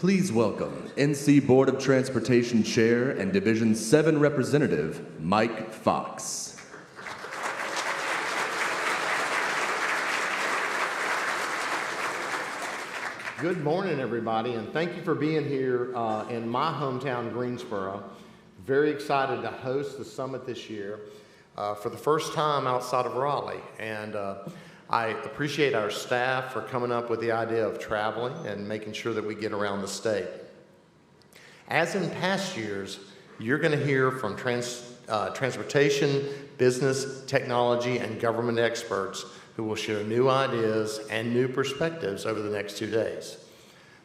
Please welcome NC Board of Transportation Chair and Division 7 Representative, Mike Fox. Good morning, everybody, and thank you for being here in my hometown, Greensboro. Very excited to host the summit this year for the first time outside of Raleigh. And I appreciate our staff for coming up with the idea of traveling and making sure that we get around the state. As in past years, you're going to hear from transportation, business, technology, and government experts who will share new ideas and new perspectives over the next 2 days.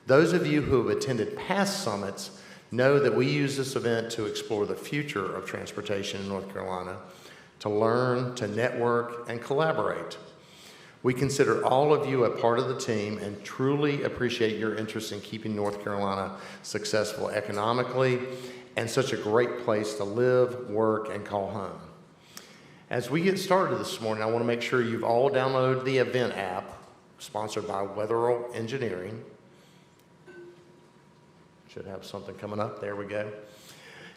Those of you who have attended past summits know that we use this event to explore the future of transportation in North Carolina, to learn, to network, and collaborate. We consider all of you a part of the team and truly appreciate your interest in keeping North Carolina successful economically and such a great place to live, work, and call home. As we get started this morning, I want to make sure you've all downloaded the event app sponsored by Weatheral Engineering. Should have something coming up. There we go.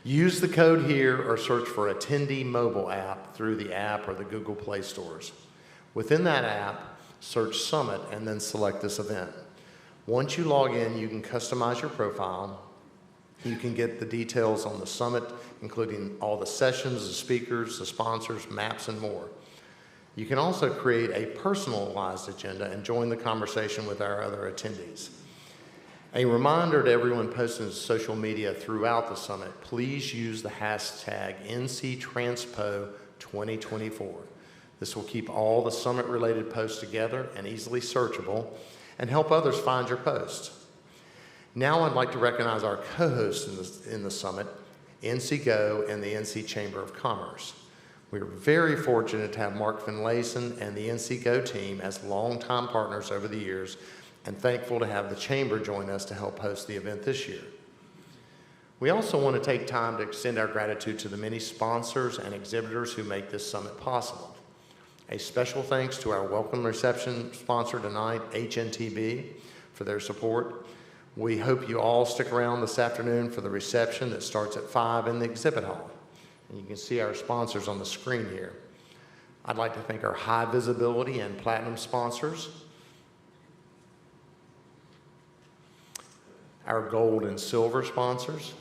Use the code here or search for Attendee mobile app through the app or the Google Play stores. Within that app, search Summit and then select this event. Once you log in, you can customize your profile. You can get the details on the summit, including all the sessions, the speakers, the sponsors, maps, and more. You can also create a personalized agenda and join the conversation with our other attendees. A reminder to everyone posting to social media throughout the summit, please use the hashtag NCTranspo2024. This will keep all the summit-related posts together and easily searchable and help others find your post. Now I'd like to recognize our co-hosts in the summit, NC Go and the NC Chamber of Commerce. We are very fortunate to have Mark Finlayson and the NC Go team as longtime partners over the years, and thankful to have the Chamber join us to help host the event this year. We also want to take time to extend our gratitude to the many sponsors and exhibitors who make this summit possible. A special thanks to our welcome reception sponsor tonight, HNTB, for their support. We hope you all stick around this afternoon for the reception that starts at 5 in the exhibit hall. And you can see our sponsors on the screen here. I'd like to thank our high visibility and platinum sponsors, our gold and silver sponsors,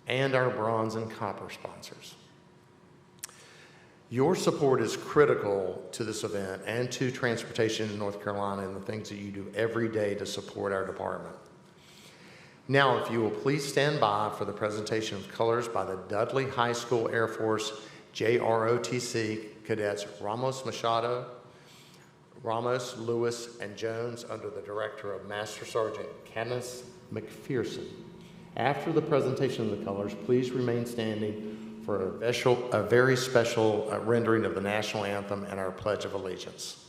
and our bronze and copper sponsors. Your support is critical to this event and to transportation in North Carolina and the things that you do every day to support our department. Now, if you will please stand by for the presentation of colors by the Dudley High School Air Force JROTC cadets Ramos Machado, Ramos, Lewis, and Jones under the director of Master Sergeant Kenneth McPherson. After the presentation of the colors, please remain standing for a very special rendering of the national anthem and our Pledge of Allegiance.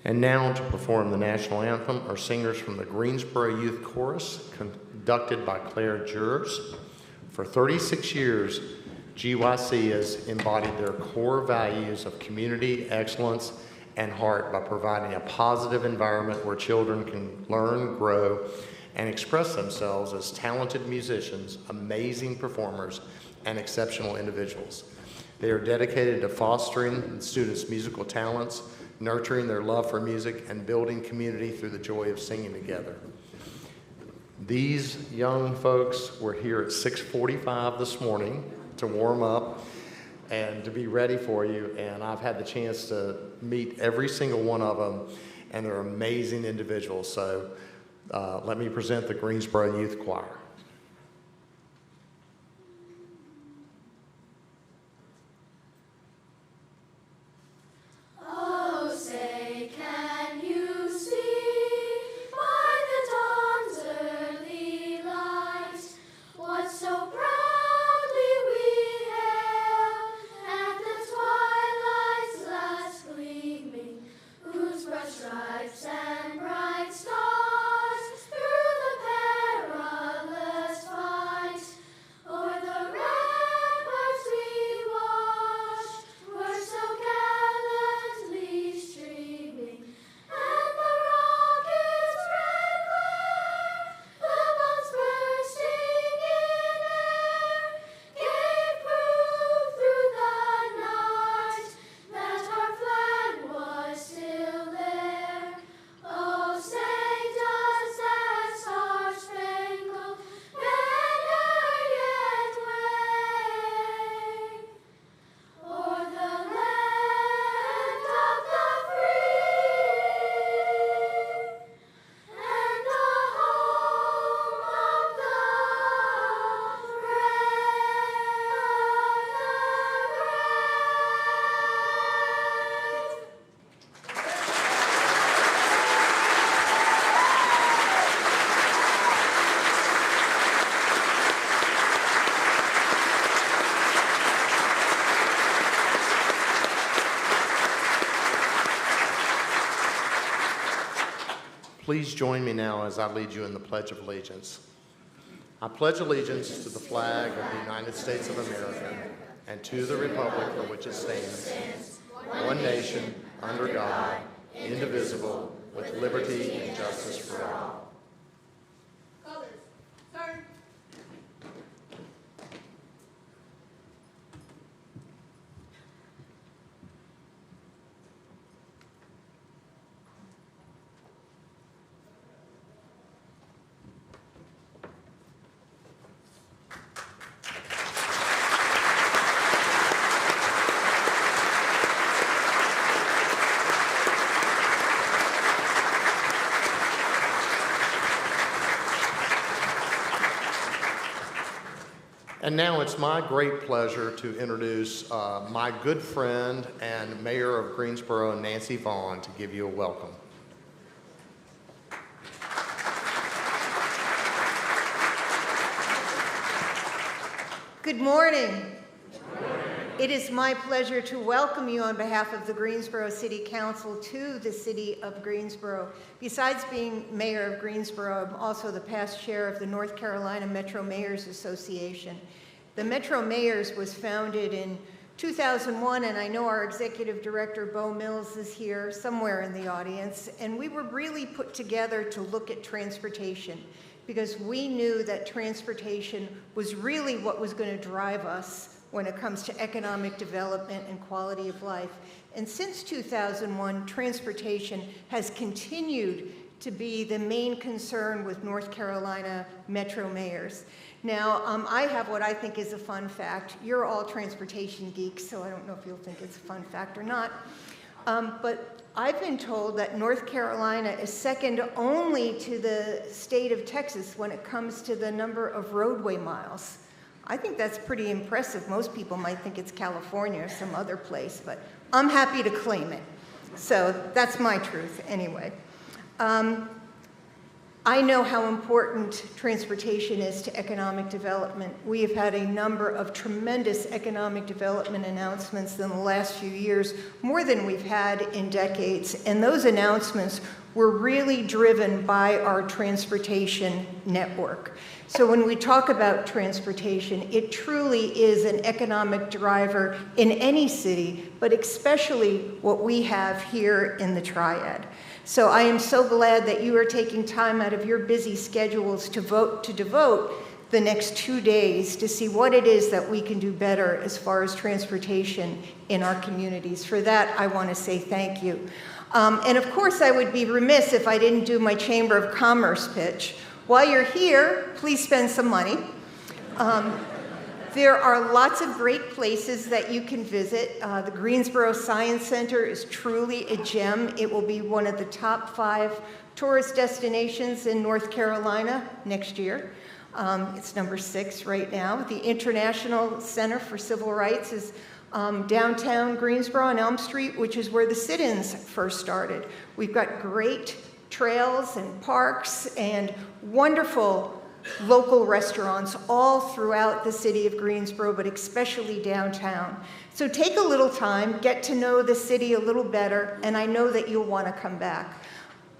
And now to perform the national anthem are singers from the Greensboro Youth Chorus, conducted by Claire Jurors. For 36 years, GYC has embodied their core values of community, excellence, and heart by providing a positive environment where children can learn, grow, and express themselves as talented musicians, amazing performers, and exceptional individuals. They are dedicated to fostering students' musical talents, nurturing their love for music, and building community through the joy of singing together. These young folks were here at 6:45 this morning to warm up and to be ready for you, and I've had the chance to meet every single one of them, and they're amazing individuals. So Let me present the Greensboro Youth Choir. Please join me now as I lead you in the Pledge of Allegiance. I pledge allegiance to the flag of the United States of America and to the republic for which it stands, one nation, under God, indivisible, with liberty and justice for all. Colors, turn. And now it's my great pleasure to introduce my good friend and Mayor of Greensboro, Nancy Vaughn, to give you a welcome. Good morning. It is my pleasure to welcome you on behalf of the Greensboro City Council to the City of Greensboro. Besides being Mayor of Greensboro, I'm also the past chair of the North Carolina Metro Mayors Association. The Metro Mayors was founded in 2001, and I know our Executive Director, Bo Mills, is here somewhere in the audience, and we were really put together to look at transportation because we knew that transportation was really what was going to drive us when it comes to economic development and quality of life. And since 2001, transportation has continued to be the main concern with North Carolina Metro Mayors. Now, I have what I think is a fun fact. You're all transportation geeks, so I don't know if you'll think it's a fun fact or not. But I've been told that North Carolina is second only to the state of Texas when it comes to the number of roadway miles. I think that's pretty impressive. Most people might think it's California or some other place, but I'm happy to claim it. So that's my truth anyway. I know how important transportation is to economic development. We have had a number of tremendous economic development announcements in the last few years, more than we've had in decades. And those announcements were really driven by our transportation network. So when we talk about transportation, it truly is an economic driver in any city, but especially what we have here in the Triad. So I am so glad that you are taking time out of your busy schedules to devote the next 2 days to see what it is that we can do better as far as transportation in our communities. For that, I want to say thank you. And of course, I would be remiss if I didn't do my Chamber of Commerce pitch. While you're here, please spend some money. There are lots of great places that you can visit. The Greensboro Science Center is truly a gem. It will be one of the top 5 tourist destinations in North Carolina next year. It's number 6 right now. The International Center for Civil Rights is downtown Greensboro on Elm Street, which is where the sit-ins first started. We've got great trails and parks and wonderful local restaurants all throughout the city of Greensboro, but especially downtown. So take a little time, get to know the city a little better, and I know that you'll want to come back.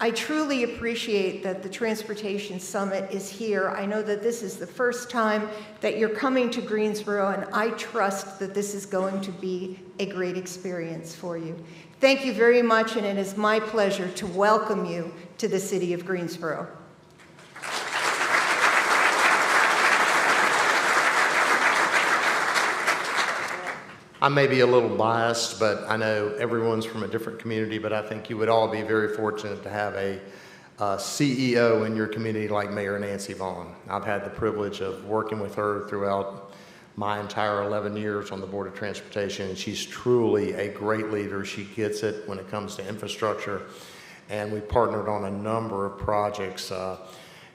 I truly appreciate that the Transportation Summit is here. I know that this is the first time that you're coming to Greensboro, and I trust that this is going to be a great experience for you. Thank you very much, and it is my pleasure to welcome you to the city of Greensboro. I may be a little biased, but I know everyone's from a different community, but I think you would all be very fortunate to have a CEO in your community like Mayor Nancy Vaughn. I've had the privilege of working with her throughout my entire 11 years on the Board of Transportation, and she's truly a great leader. She gets it when it comes to infrastructure, and we partnered on a number of projects,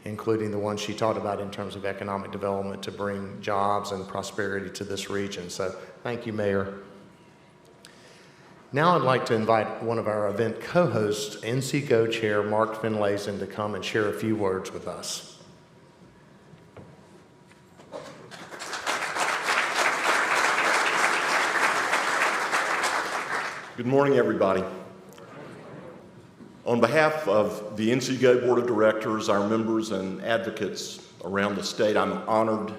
including the one she talked about in terms of economic development to bring jobs and prosperity to this region. So thank you, Mayor. Now I'd like to invite one of our event co-hosts, NC Go Chair Mark Finlayson, to come and share a few words with us. Good morning, everybody. On behalf of the NC Go Board of Directors, our members and advocates around the state, I'm honored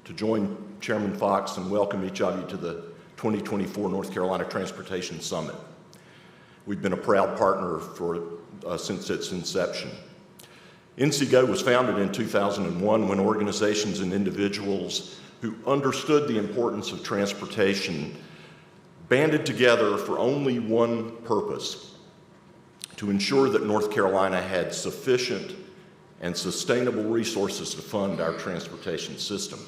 to join Chairman Fox and welcome each of you to the 2024 North Carolina Transportation Summit. We've been a proud partner since its inception. NC Go was founded in 2001 when organizations and individuals who understood the importance of transportation banded together for only one purpose: to ensure that North Carolina had sufficient and sustainable resources to fund our transportation system.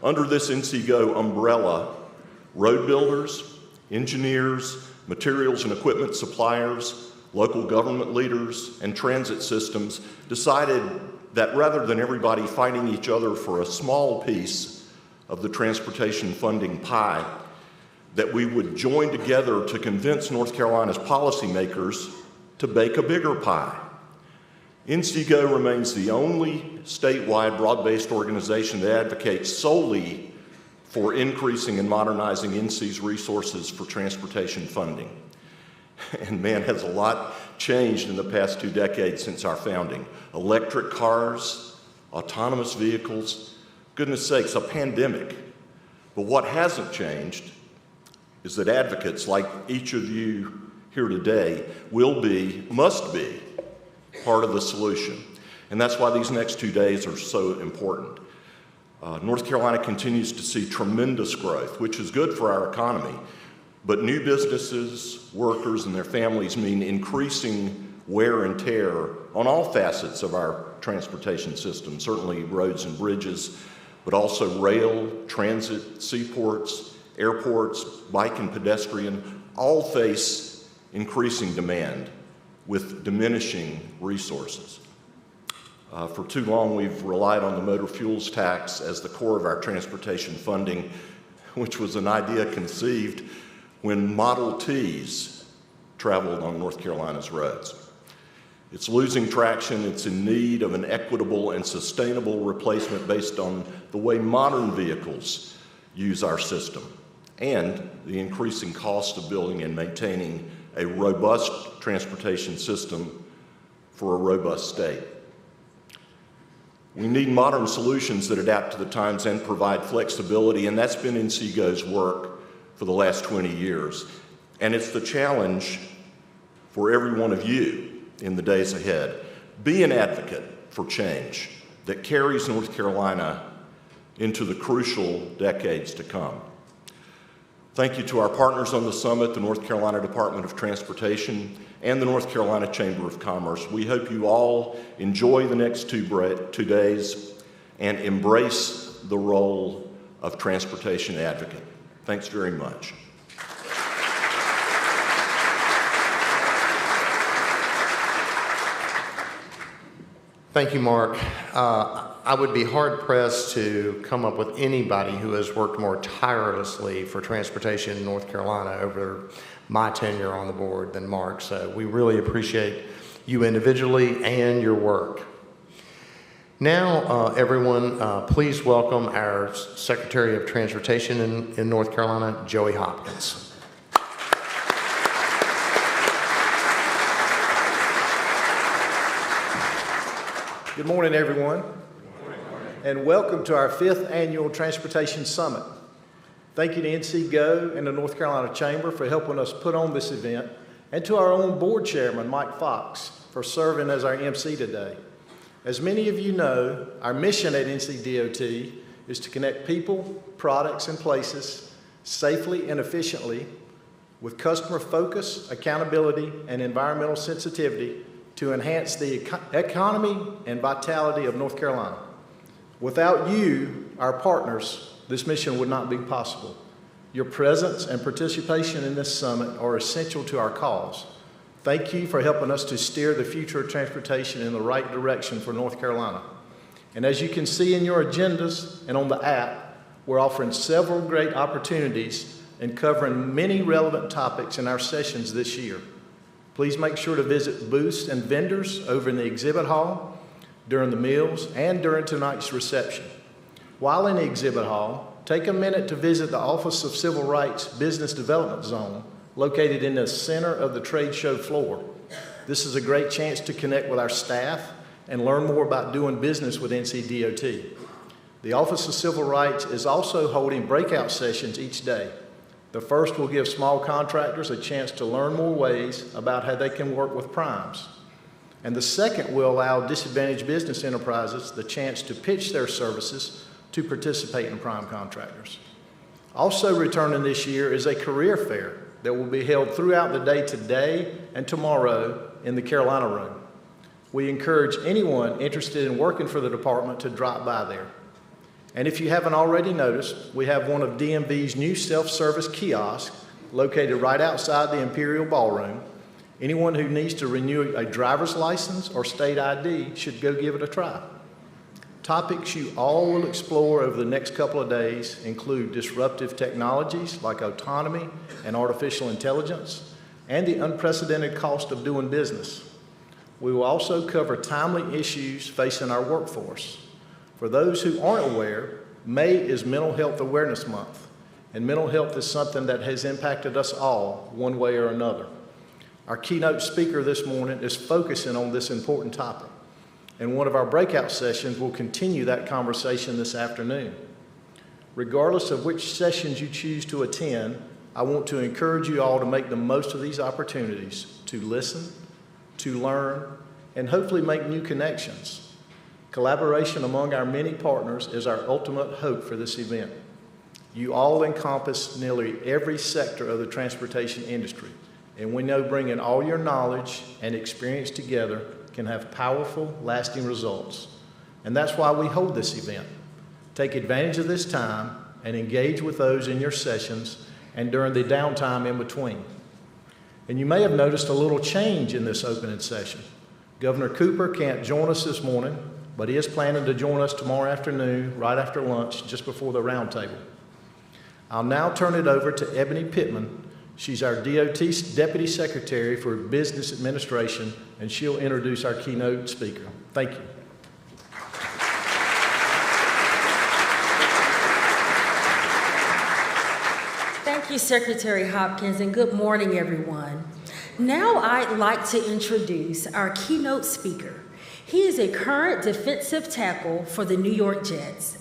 Under this NC Go umbrella, road builders, engineers, materials and equipment suppliers, local government leaders, and transit systems decided that rather than everybody fighting each other for a small piece of the transportation funding pie, that we would join together to convince North Carolina's policymakers to bake a bigger pie. NC Go remains the only statewide broad-based organization that advocates solely for increasing and modernizing NC's resources for transportation funding. And man, has a lot changed in the past 2 decades since our founding. Electric cars, autonomous vehicles, goodness sakes, a pandemic. But what hasn't changed is that advocates like each of you here today must be part of the solution. And that's why these next 2 days are so important. North Carolina continues to see tremendous growth, which is good for our economy, but new businesses, workers, and their families mean increasing wear and tear on all facets of our transportation system, certainly roads and bridges, but also rail, transit, seaports, airports, bike and pedestrian, all face increasing demand with diminishing resources. For too long, we've relied on the motor fuels tax as the core of our transportation funding, which was an idea conceived when Model Ts traveled on North Carolina's roads. It's losing traction. It's in need of an equitable and sustainable replacement based on the way modern vehicles use our system and the increasing cost of building and maintaining a robust transportation system for a robust state. We need modern solutions that adapt to the times and provide flexibility, and that's been NC Go's work for the last 20 years. And it's the challenge for every one of you in the days ahead. Be an advocate for change that carries North Carolina into the crucial decades to come. Thank you to our partners on the summit, the North Carolina Department of Transportation and the North Carolina Chamber of Commerce. We hope you all enjoy the next 2 days and embrace the role of transportation advocate. Thanks very much. Thank you, Mark. I would be hard-pressed to come up with anybody who has worked more tirelessly for transportation in North Carolina over my tenure on the board than Mark. So we really appreciate you individually and your work. Now, everyone, please welcome our Secretary of Transportation in North Carolina, Joey Hopkins. Good morning, everyone, and welcome to our 5th Annual Transportation Summit. Thank you to NC Go and the North Carolina Chamber for helping us put on this event, and to our own board chairman, Mike Fox, for serving as our MC today. As many of you know, our mission at NCDOT is to connect people, products, and places safely and efficiently with customer focus, accountability, and environmental sensitivity to enhance the economy and vitality of North Carolina. Without you, our partners, this mission would not be possible. Your presence and participation in this summit are essential to our cause. Thank you for helping us to steer the future of transportation in the right direction for North Carolina. And as you can see in your agendas and on the app, we're offering several great opportunities and covering many relevant topics in our sessions this year. Please make sure to visit booths and vendors over in the exhibit hall during the meals and during tonight's reception. While in the exhibit hall, take a minute to visit the Office of Civil Rights Business Development Zone located in the center of the trade show floor. This is a great chance to connect with our staff and learn more about doing business with NCDOT. The Office of Civil Rights is also holding breakout sessions each day. The first will give small contractors a chance to learn more ways about how they can work with primes. And the second will allow disadvantaged business enterprises the chance to pitch their services to participate in prime contractors. Also returning this year is a career fair that will be held throughout the day today and tomorrow in the Carolina Room. We encourage anyone interested in working for the department to drop by there. And if you haven't already noticed, we have one of DMV's new self-service kiosks located right outside the Imperial Ballroom. Anyone who needs to renew a driver's license or state ID should go give it a try. Topics you all will explore over the next couple of days include disruptive technologies like autonomy and artificial intelligence, and the unprecedented cost of doing business. We will also cover timely issues facing our workforce. For those who aren't aware, May is Mental Health Awareness Month, and mental health is something that has impacted us all one way or another. Our keynote speaker this morning is focusing on this important topic, and one of our breakout sessions will continue that conversation this afternoon. Regardless of which sessions you choose to attend, I want to encourage you all to make the most of these opportunities to listen, to learn, and hopefully make new connections. Collaboration among our many partners is our ultimate hope for this event. You all encompass nearly every sector of the transportation industry, and we know bringing all your knowledge and experience together can have powerful, lasting results. And that's why we hold this event. Take advantage of this time and engage with those in your sessions and during the downtime in between. And you may have noticed a little change in this opening session. Governor Cooper can't join us this morning, but he is planning to join us tomorrow afternoon, right after lunch, just before the roundtable. I'll now turn it over to Ebony Pittman. She's our DOT Deputy Secretary for Business Administration, and she'll introduce our keynote speaker. Thank you. Thank you, Secretary Hopkins, and good morning, everyone. Now I'd like to introduce our keynote speaker. He is a current defensive tackle for the New York Jets.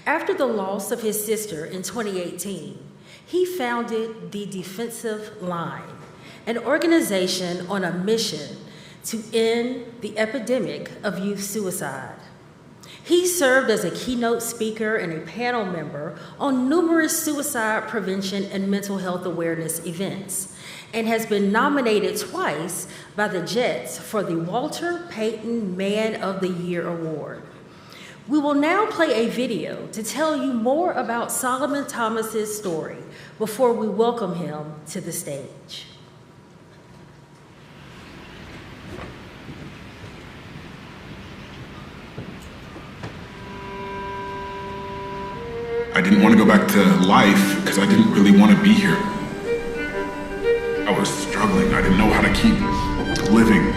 After the loss of his sister in 2018, he founded the Defensive Line, an organization on a mission to end the epidemic of youth suicide. He served as a keynote speaker and a panel member on numerous suicide prevention and mental health awareness events, and has been nominated twice by the Jets for the Walter Payton Man of the Year Award. We will now play a video to tell you more about Solomon Thomas's story before we welcome him to the stage. I didn't want to go back to life because I didn't really want to be here. I was struggling. I didn't know how to keep living.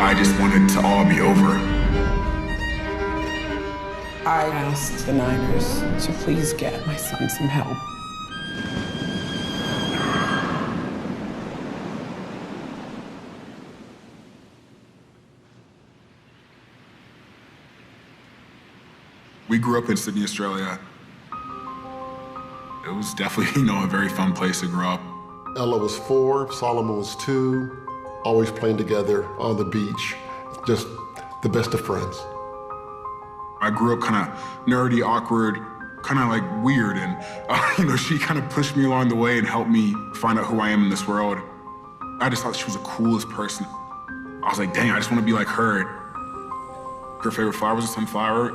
I just wanted to all be over. I asked the Niners to please get my son some help. We grew up in Sydney, Australia. It was definitely, a very fun place to grow up. Ella was 4, Solomon was 2, always playing together on the beach, just the best of friends. I grew up kind of nerdy, awkward, kind of like weird, and she kind of pushed me along the way and helped me find out who I am in this world. I just thought she was the coolest person. I was like, dang, I just want to be like her. Her favorite flower was a sunflower.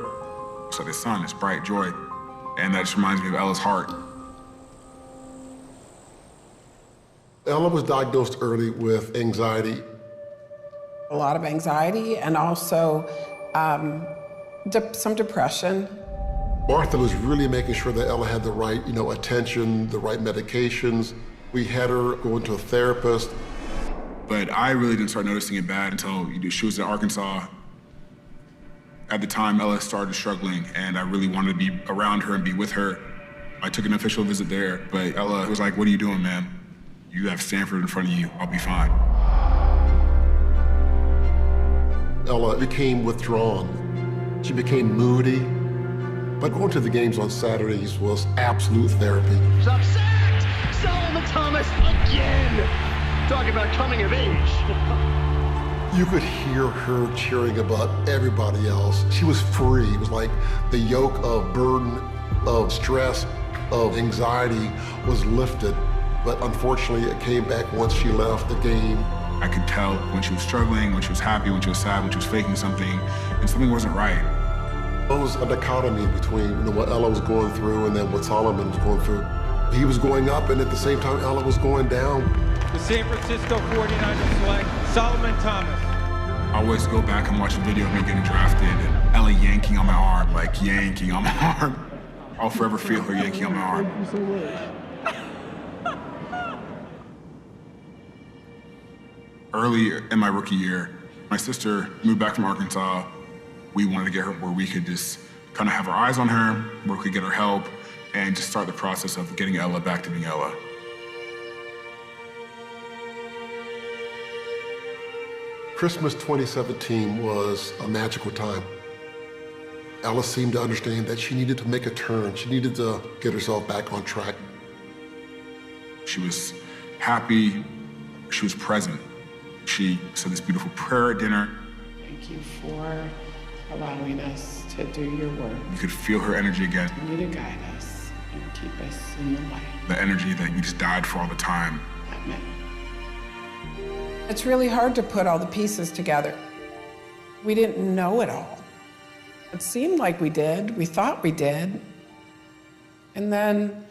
It's like the sun, it's bright, joy. And that just reminds me of Ella's heart. Ella was diagnosed early with anxiety. A lot of anxiety and also some depression. Martha was really making sure that Ella had the right, attention, the right medications. We had her going to a therapist. But I really didn't start noticing it bad until she was in Arkansas. At the time, Ella started struggling, and I really wanted to be around her and be with her. I took an official visit there, but Ella was like, what are you doing, man? You have Stanford in front of you. I'll be fine. Ella became withdrawn. She became moody. But going to the games on Saturdays was absolute therapy. She's upset! Solomon Thomas again! Talking about coming of age. You could hear her cheering about everybody else. She was free. It was like the yoke of burden, of stress, of anxiety was lifted. But unfortunately, it came back once she left the game. I could tell when she was struggling, when she was happy, when she was sad, when she was faking something, and something wasn't right. There was a dichotomy between what Ella was going through and then what Solomon was going through. He was going up, and at the same time, Ella was going down. The San Francisco 49ers select Solomon Thomas. I always go back and watch a video of me getting drafted, and Ella yanking on my arm, like yanking on my arm. I'll forever feel her yanking on my arm. Thank you so much. Early in my rookie year, my sister moved back from Arkansas. We wanted to get her where we could just kind of have our eyes on her, where we could get her help, and just start the process of getting Ella back to being Ella. Christmas 2017 was a magical time. Ella seemed to understand that she needed to make a turn. She needed to get herself back on track. She was happy. She was present. She said this beautiful prayer at dinner. Thank you for allowing us to do your work. You could feel her energy again. Continue to guide us and keep us in the light. The energy that you just died for all the time. Amen. It's really hard to put all the pieces together. We didn't know it all. It seemed like we did. We thought we did. And then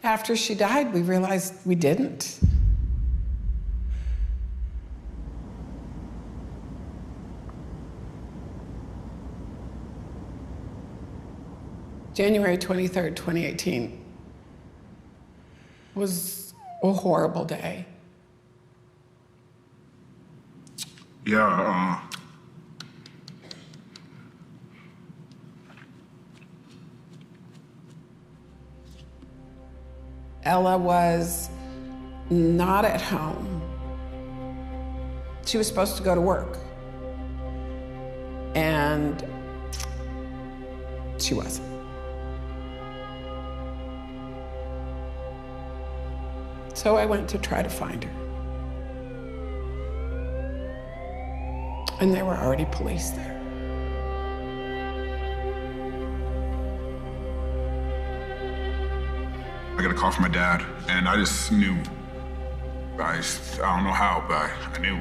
after she died, we realized we didn't. January 23rd, 2018 was a horrible day. Yeah, Ella was not at home. She was supposed to go to work. And she wasn't. So I went to try to find her. And there were already police there. I got a call from my dad, and I just knew. I don't know how, but I knew.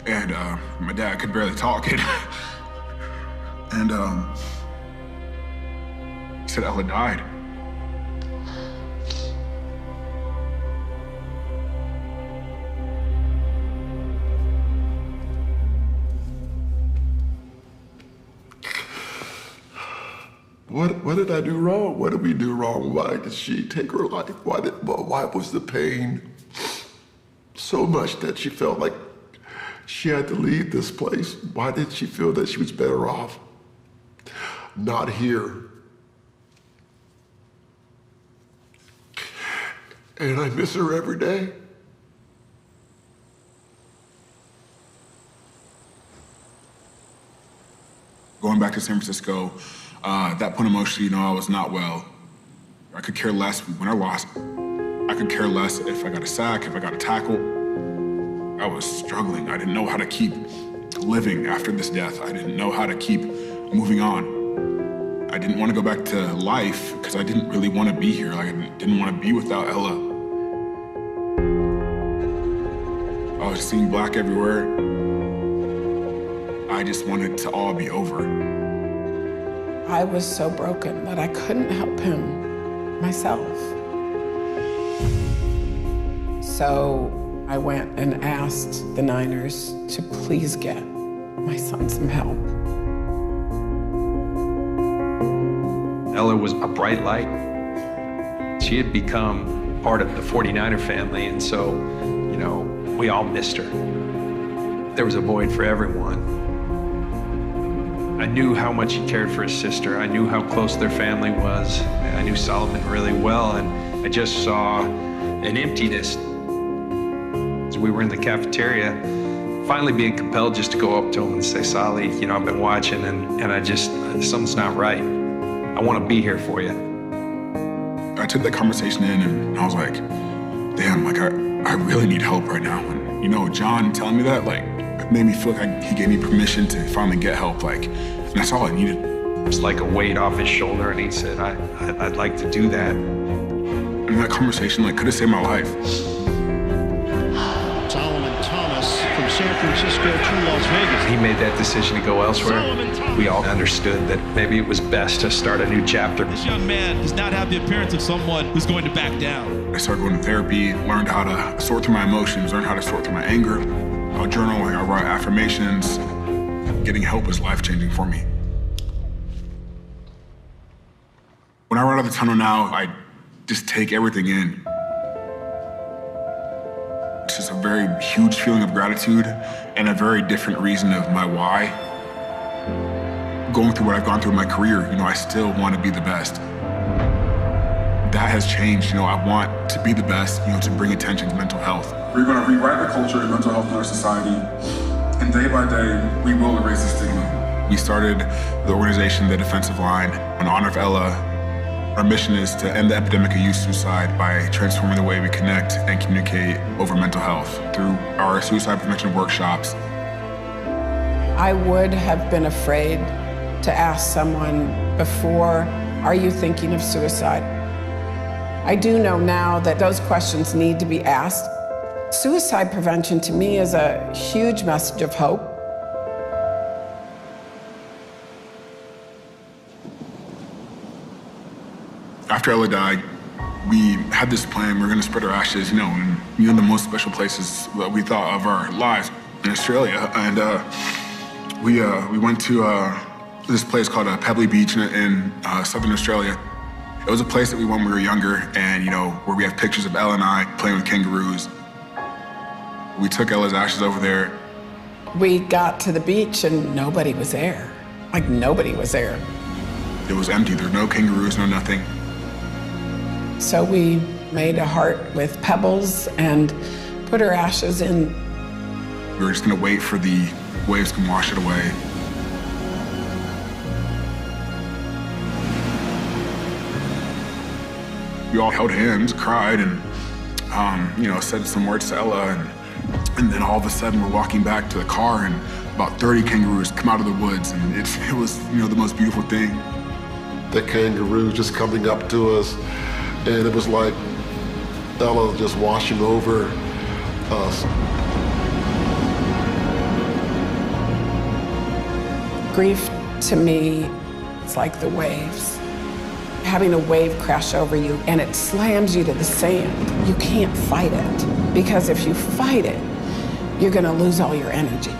And my dad could barely talk. And he said Ella died. What did I do wrong? What did we do wrong? Why did she take her life? Why was the pain so much that she felt like she had to leave this place? Why did she feel that she was better off not here? And I miss her every day. Going back to San Francisco, at that point emotionally, I was not well. I could care less when I lost. I could care less if I got a sack, if I got a tackle. I was struggling. I didn't know how to keep living after this death. I didn't know how to keep moving on. I didn't want to go back to life because I didn't really want to be here. Like, I didn't want to be without Ella. I was seeing black everywhere. I just wanted to all be over. I was so broken that I couldn't help him myself. So I went and asked the Niners to please get my son some help. Ella was a bright light. She had become part of the 49er family, and so, we all missed her. There was a void for everyone. I knew how much he cared for his sister. I knew how close their family was. I knew Solomon really well, and I just saw an emptiness. As we were in the cafeteria, finally being compelled just to go up to him and say, Solly, I've been watching, and I just, something's not right. I want to be here for you. I took that conversation in, and I was like, damn, I really need help right now. And, John telling me that, it made me feel like he gave me permission to finally get help, and that's all I needed. It was like a weight off his shoulder, and he said, I'd like to do that. And that conversation, could have saved my life. Solomon Thomas from San Francisco to Las Vegas. He made that decision to go elsewhere. We all understood that maybe it was best to start a new chapter. This young man does not have the appearance of someone who's going to back down. I started going to therapy, learned how to sort through my emotions, learned how to sort through my anger. I'll journal, I write affirmations. Getting help is life-changing for me. When I ride out of the tunnel now, I just take everything in. It's just a very huge feeling of gratitude and a very different reason of my why. Going through what I've gone through in my career, I still want to be the best. That has changed. I want to be the best, to bring attention to mental health. We're going to rewrite the culture of mental health in our society, and day by day, we will erase the stigma. We started the organization, The Defensive Line, in honor of Ella. Our mission is to end the epidemic of youth suicide by transforming the way we connect and communicate over mental health through our suicide prevention workshops. I would have been afraid to ask someone before, are you thinking of suicide? I do know now that those questions need to be asked. Suicide prevention to me is a huge message of hope. After Ella died, we had this plan. We were going to spread our ashes, in the most special places that we thought of our lives in Australia. And we went to this place called Pebbly Beach in southern Australia. It was a place that we went when we were younger, and where we have pictures of Ella and I playing with kangaroos. We took Ella's ashes over there. We got to the beach and nobody was there. Nobody was there. It was empty. There were no kangaroos, no nothing. So we made a heart with pebbles and put her ashes in. We were just gonna wait for the waves to wash it away. We all held hands, cried, and said some words to Ella, and then all of a sudden we're walking back to the car, and about 30 kangaroos come out of the woods, and it was the most beautiful thing. The kangaroos just coming up to us, and it was like Ella just washing over us. Grief to me, it's like the waves. Having a wave crash over you and it slams you to the sand. You can't fight it, because if you fight it, you're gonna lose all your energy.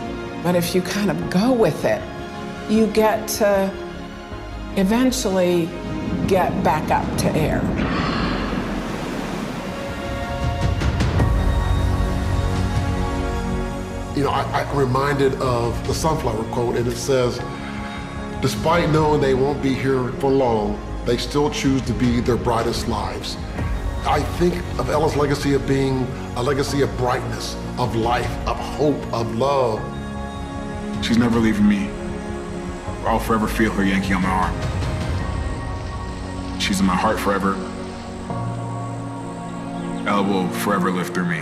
But if you kind of go with it, you get to eventually get back up to air. You know, I'm reminded of the sunflower quote, and it says, despite knowing they won't be here for long, they still choose to be their brightest lives. I think of Ella's legacy of being a legacy of brightness, of life, of hope, of love. She's never leaving me. I'll forever feel her Yankee on my arm. She's in my heart forever. Ella will forever live through me.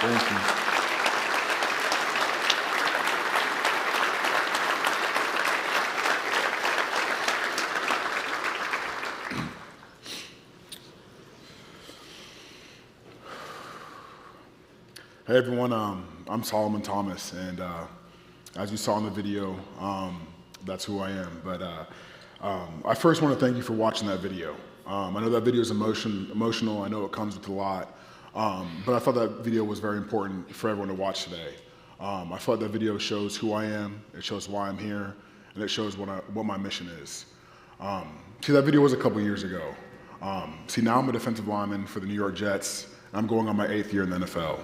Thank you. Hey everyone, I'm Solomon Thomas, and as you saw in the video, that's who I am. But I first want to thank you for watching that video. I know that video is emotional, I know it comes with a lot, but I thought that video was very important for everyone to watch today. I thought that video shows who I am, it shows why I'm here, and it shows what my mission is. See, that video was a couple years ago. See, now I'm a defensive lineman for the New York Jets, and I'm going on my 8th year in the NFL.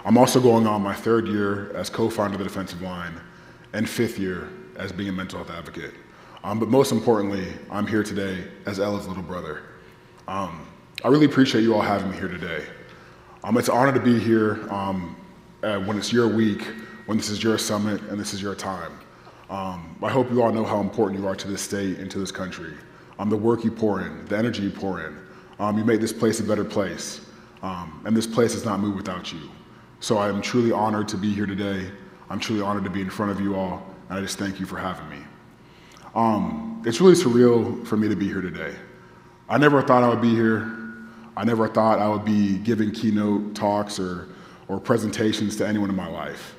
I'm also going on my 3rd year as co-founder of the defensive line and 5th year as being a mental health advocate. But most importantly, I'm here today as Ella's little brother. I really appreciate you all having me here today. It's an honor to be here when it's your week, when this is your summit and this is your time. I hope you all know how important you are to this state and to this country. The work you pour in, the energy you pour in. You make this place a better place. And this place has not moved without you. So I am truly honored to be here today. I'm truly honored to be in front of you all, and I just thank you for having me. It's really surreal for me to be here today. I never thought I would be here. I never thought I would be giving keynote talks or presentations to anyone in my life.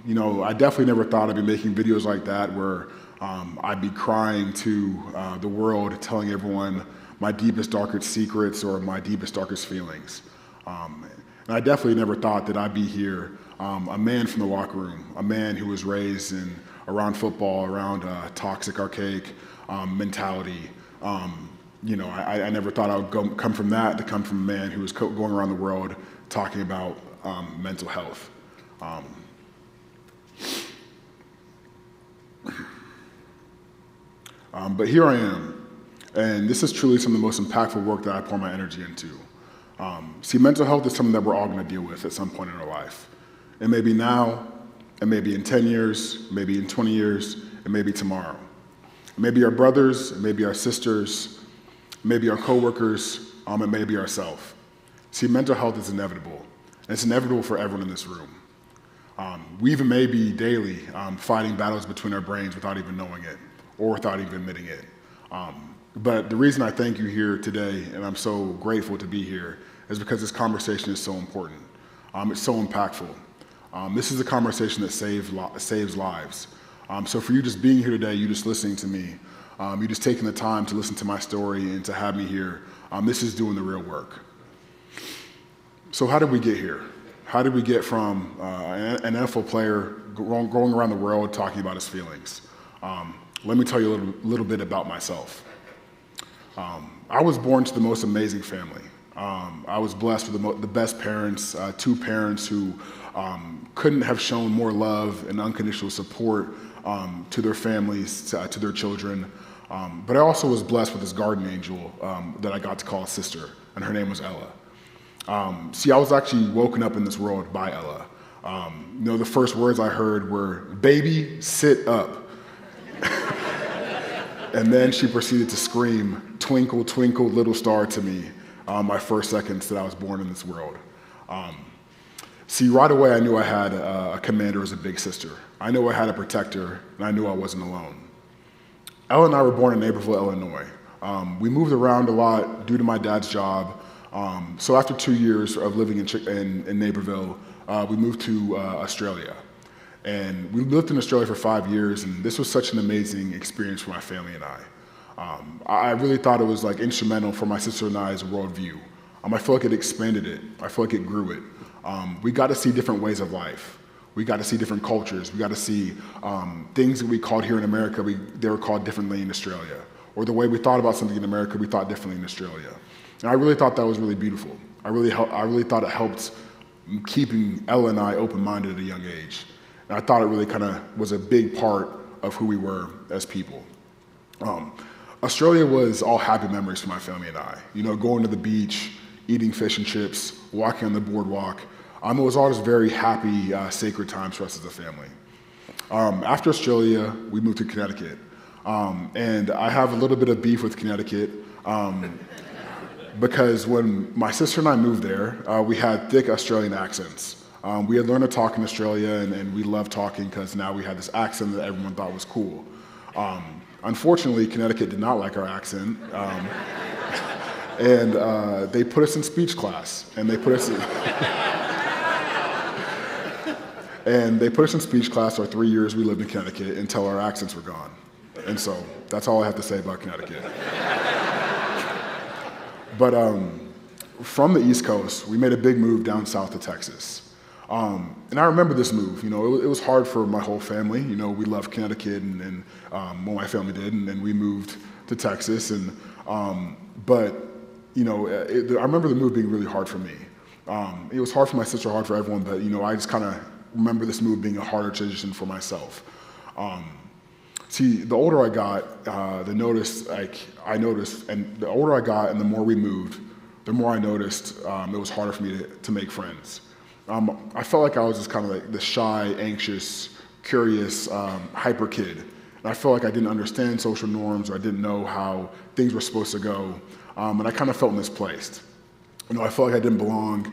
You know, I definitely never thought I'd be making videos like that where I'd be crying to the world, telling everyone my deepest, darkest secrets or my deepest, darkest feelings. And I definitely never thought that I'd be here, a man from the locker room, a man who was raised around football, around toxic, archaic mentality. You know, I never thought I would come from that to come from a man who was going around the world talking about mental health. But here I am, and this is truly some of the most impactful work that I pour my energy into. See, mental health is something that we're all going to deal with at some point in our life. It may be now, it may be in 10 years, maybe in 20 years, it may be tomorrow. It may be our brothers, it may be our sisters, it may be our coworkers, it may be ourselves. See, mental health is inevitable, and it's inevitable for everyone in this room. We even may be daily fighting battles between our brains without even knowing it, or without even admitting it. But the reason I thank you here today, and I'm so grateful to be here, is because this conversation is so important. It's so impactful. This is a conversation that saves lives. So for you just being here today, you just listening to me, you just taking the time to listen to my story and to have me here, this is doing the real work. So how did we get here? How did we get from an NFL player going around the world talking about his feelings? Let me tell you a little bit about myself. I was born to the most amazing family. I was blessed with the best parents, 2 parents who couldn't have shown more love and unconditional support to their families, to their children. But I also was blessed with this guardian angel that I got to call a sister, and her name was Ella. See, I was actually woken up in this world by Ella. You know, the first words I heard were, "Baby, sit up." And then she proceeded to scream, "Twinkle, twinkle, little star" to me, my first seconds that I was born in this world. See, right away I knew I had a commander as a big sister. I knew I had a protector, and I knew I wasn't alone. Ella and I were born in Naperville, Illinois. We moved around a lot due to my dad's job. So after 2 years of living in Naperville, we moved to Australia. And we lived in Australia for 5 years, and this was such an amazing experience for my family and I. I really thought it was like instrumental for my sister and I's worldview. I feel like it expanded it. I feel like it grew it. We got to see different ways of life. We got to see different cultures. We got to see things that we called here in America, they were called differently in Australia. Or the way we thought about something in America, we thought differently in Australia. And I really thought that was really beautiful. I really thought it helped keeping Ella and I open-minded at a young age. And I thought it really kind of was a big part of who we were as people. Australia was all happy memories for my family and I. You know, going to the beach, eating fish and chips, walking on the boardwalk. It was always very happy, sacred times for us as a family. After Australia, we moved to Connecticut. And I have a little bit of beef with Connecticut because when my sister and I moved there, we had thick Australian accents. We had learned to talk in Australia, and we loved talking because now we had this accent that everyone thought was cool. Unfortunately, Connecticut did not like our accent, and they put us in speech class, and they put us in speech class our 3 years we lived in Connecticut until our accents were gone. And so that's all I have to say about Connecticut. But from the East Coast, we made a big move down south to Texas. And I remember this move. You know, it was hard for my whole family. You know, we loved Connecticut, and well, my family did, and then we moved to Texas. And but you know, I remember the move being really hard for me. It was hard for my sister, hard for everyone. But you know, I just kind of remember this move being a harder transition for myself. See, the older I got, I noticed, and the older I got, and the more we moved, the more I noticed it was harder for me to make friends. I felt like I was just kind of like the shy, anxious, curious, hyper kid. And I felt like I didn't understand social norms, or I didn't know how things were supposed to go. And I kind of felt misplaced. You know, I felt like I didn't belong.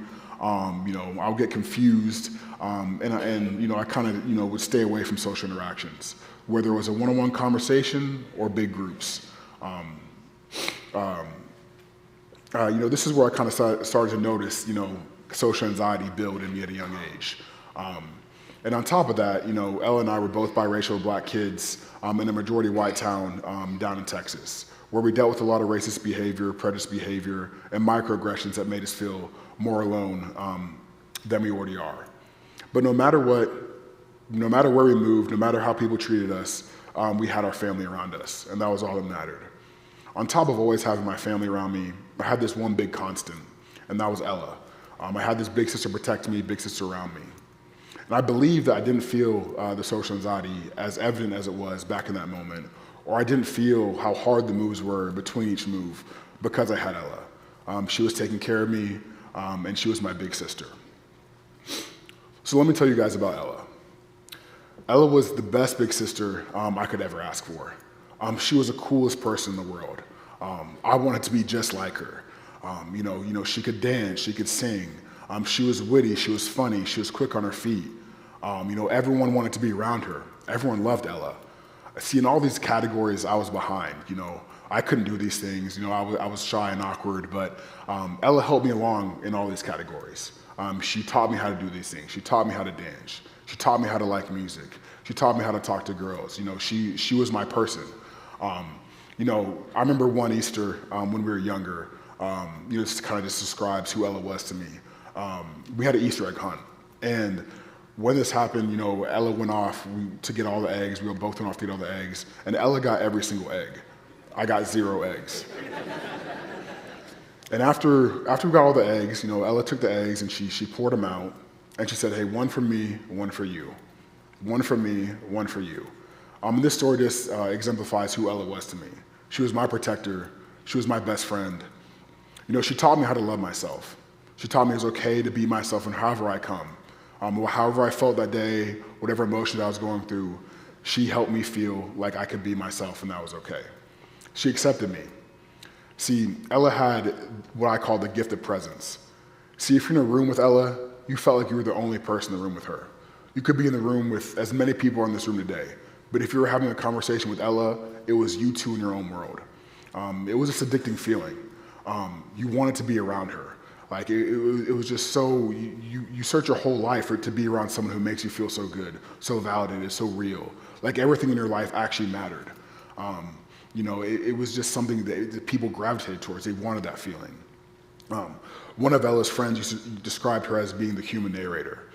You know, I would get confused, and you know, I kind of, you know, would stay away from social interactions, whether it was a one-on-one conversation or big groups. You know, this is where I kind of started to notice, you know, social anxiety build in me at a young age. And on top of that, you know, Ella and I were both biracial black kids in a majority white town down in Texas, where we dealt with a lot of racist behavior, prejudice behavior, and microaggressions that made us feel more alone than we already are. But no matter where we moved, no matter how people treated us, we had our family around us, and that was all that mattered. On top of always having my family around me, I had this one big constant, and that was Ella. I had this big sister protect me, big sister around me. And I believe that I didn't feel the social anxiety as evident as it was back in that moment, or I didn't feel how hard the moves were between each move because I had Ella. She was taking care of me, and she was my big sister. So let me tell you guys about Ella. Ella was the best big sister I could ever ask for. She was the coolest person in the world. I wanted to be just like her. You know, she could dance, she could sing. She was witty, she was funny, she was quick on her feet. You know, everyone wanted to be around her. Everyone loved Ella. See, in all these categories, I was behind. You know, I couldn't do these things. You know, I was shy and awkward, but Ella helped me along in all these categories. She taught me how to do these things. She taught me how to dance. She taught me how to like music. She taught me how to talk to girls. You know, she was my person. You know, I remember one Easter when we were younger. You know, this kind of just describes who Ella was to me. We had an Easter egg hunt, and when this happened, you know, Ella went off to get all the eggs. We both went off to get all the eggs, and Ella got every single egg. I got 0 eggs. And after we got all the eggs, you know, Ella took the eggs and she poured them out, and she said, "Hey, one for me, one for you. One for me, one for you." This story just exemplifies who Ella was to me. She was my protector. She was my best friend. You know, she taught me how to love myself. She taught me it was okay to be myself and however I come. However I felt that day, whatever emotions I was going through, she helped me feel like I could be myself and that was okay. She accepted me. See, Ella had what I call the gift of presence. See, if you're in a room with Ella, you felt like you were the only person in the room with her. You could be in the room with as many people in this room today, but if you were having a conversation with Ella, it was you two in your own world. It was this addicting feeling. You wanted to be around her. Like it was just so, you search your whole life for it to be around someone who makes you feel so good, so validated, so real. Like everything in your life actually mattered. It was just something that people gravitated towards. They wanted that feeling. One of Ella's friends described her as being the human narrator.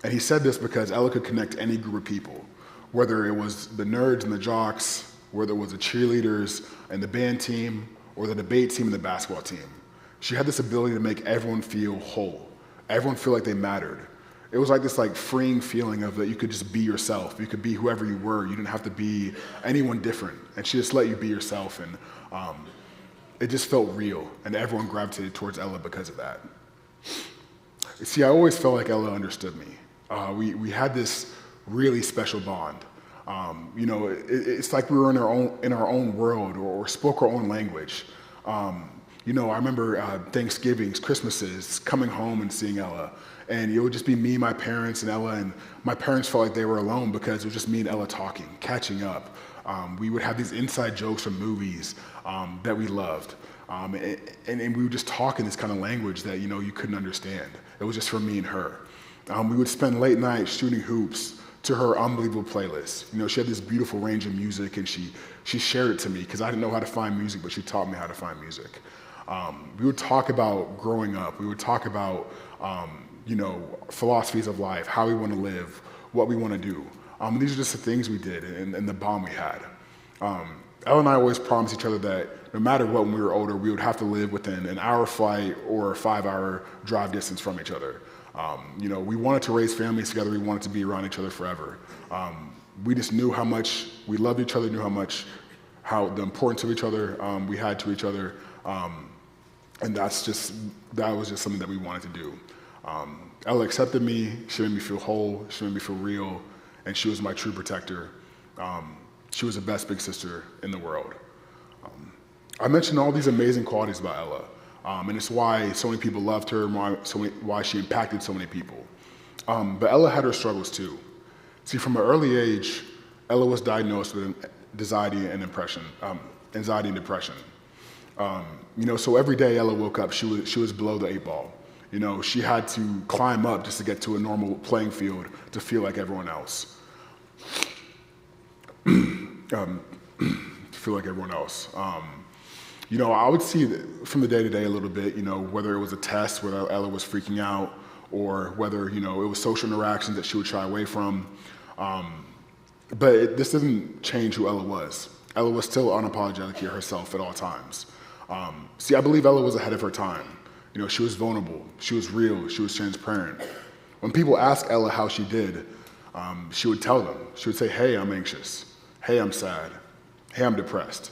And he said this because Ella could connect any group of people, whether it was the nerds and the jocks, whether it was the cheerleaders and the band team, or the debate team and the basketball team. She had this ability to make everyone feel whole, everyone feel like they mattered. It was like this freeing feeling of that you could just be yourself. You could be whoever you were. You didn't have to be anyone different. And she just let you be yourself. And it just felt real. And everyone gravitated towards Ella because of that. See, I always felt like Ella understood me. We had this really special bond. It's like we were in our own world or spoke our own language. I remember Thanksgivings, Christmases, coming home and seeing Ella. And it would just be me, my parents, and Ella, and my parents felt like they were alone because it was just me and Ella talking, catching up. We would have these inside jokes from movies that we loved. And we would just talk in this kind of language that, you couldn't understand. It was just for me and her. We would spend late nights shooting hoops to her unbelievable playlist. She had this beautiful range of music, and she shared it to me because I didn't know how to find music, but she taught me how to find music. We would talk about growing up. We would talk about philosophies of life, how we want to live, what we want to do. These are just the things we did and the bond we had. Ella and I always promised each other that no matter what, when we were older, we would have to live within an hour flight or a 5-hour drive distance from each other. We wanted to raise families together. We wanted to be around each other forever. We just knew how much we loved each other, knew how the importance of each other we had to each other. And that was just something that we wanted to do. Ella accepted me. She made me feel whole. She made me feel real. And she was my true protector. She was the best big sister in the world. I mentioned all these amazing qualities about Ella. And it's why so many people loved her, why she impacted so many people. But Ella had her struggles too. See, from an early age, Ella was diagnosed with anxiety and depression. So every day Ella woke up, she was below the 8 ball. She had to climb up just to get to a normal playing field to feel like everyone else. I would see from the day to day a little bit, whether it was a test where Ella was freaking out or whether, it was social interactions that she would shy away from. But this didn't change who Ella was. Ella was still unapologetically herself at all times. See, I believe Ella was ahead of her time. She was vulnerable, she was real, she was transparent. When people asked Ella how she did, she would tell them. She would say, hey, I'm anxious. Hey, I'm sad. Hey, I'm depressed.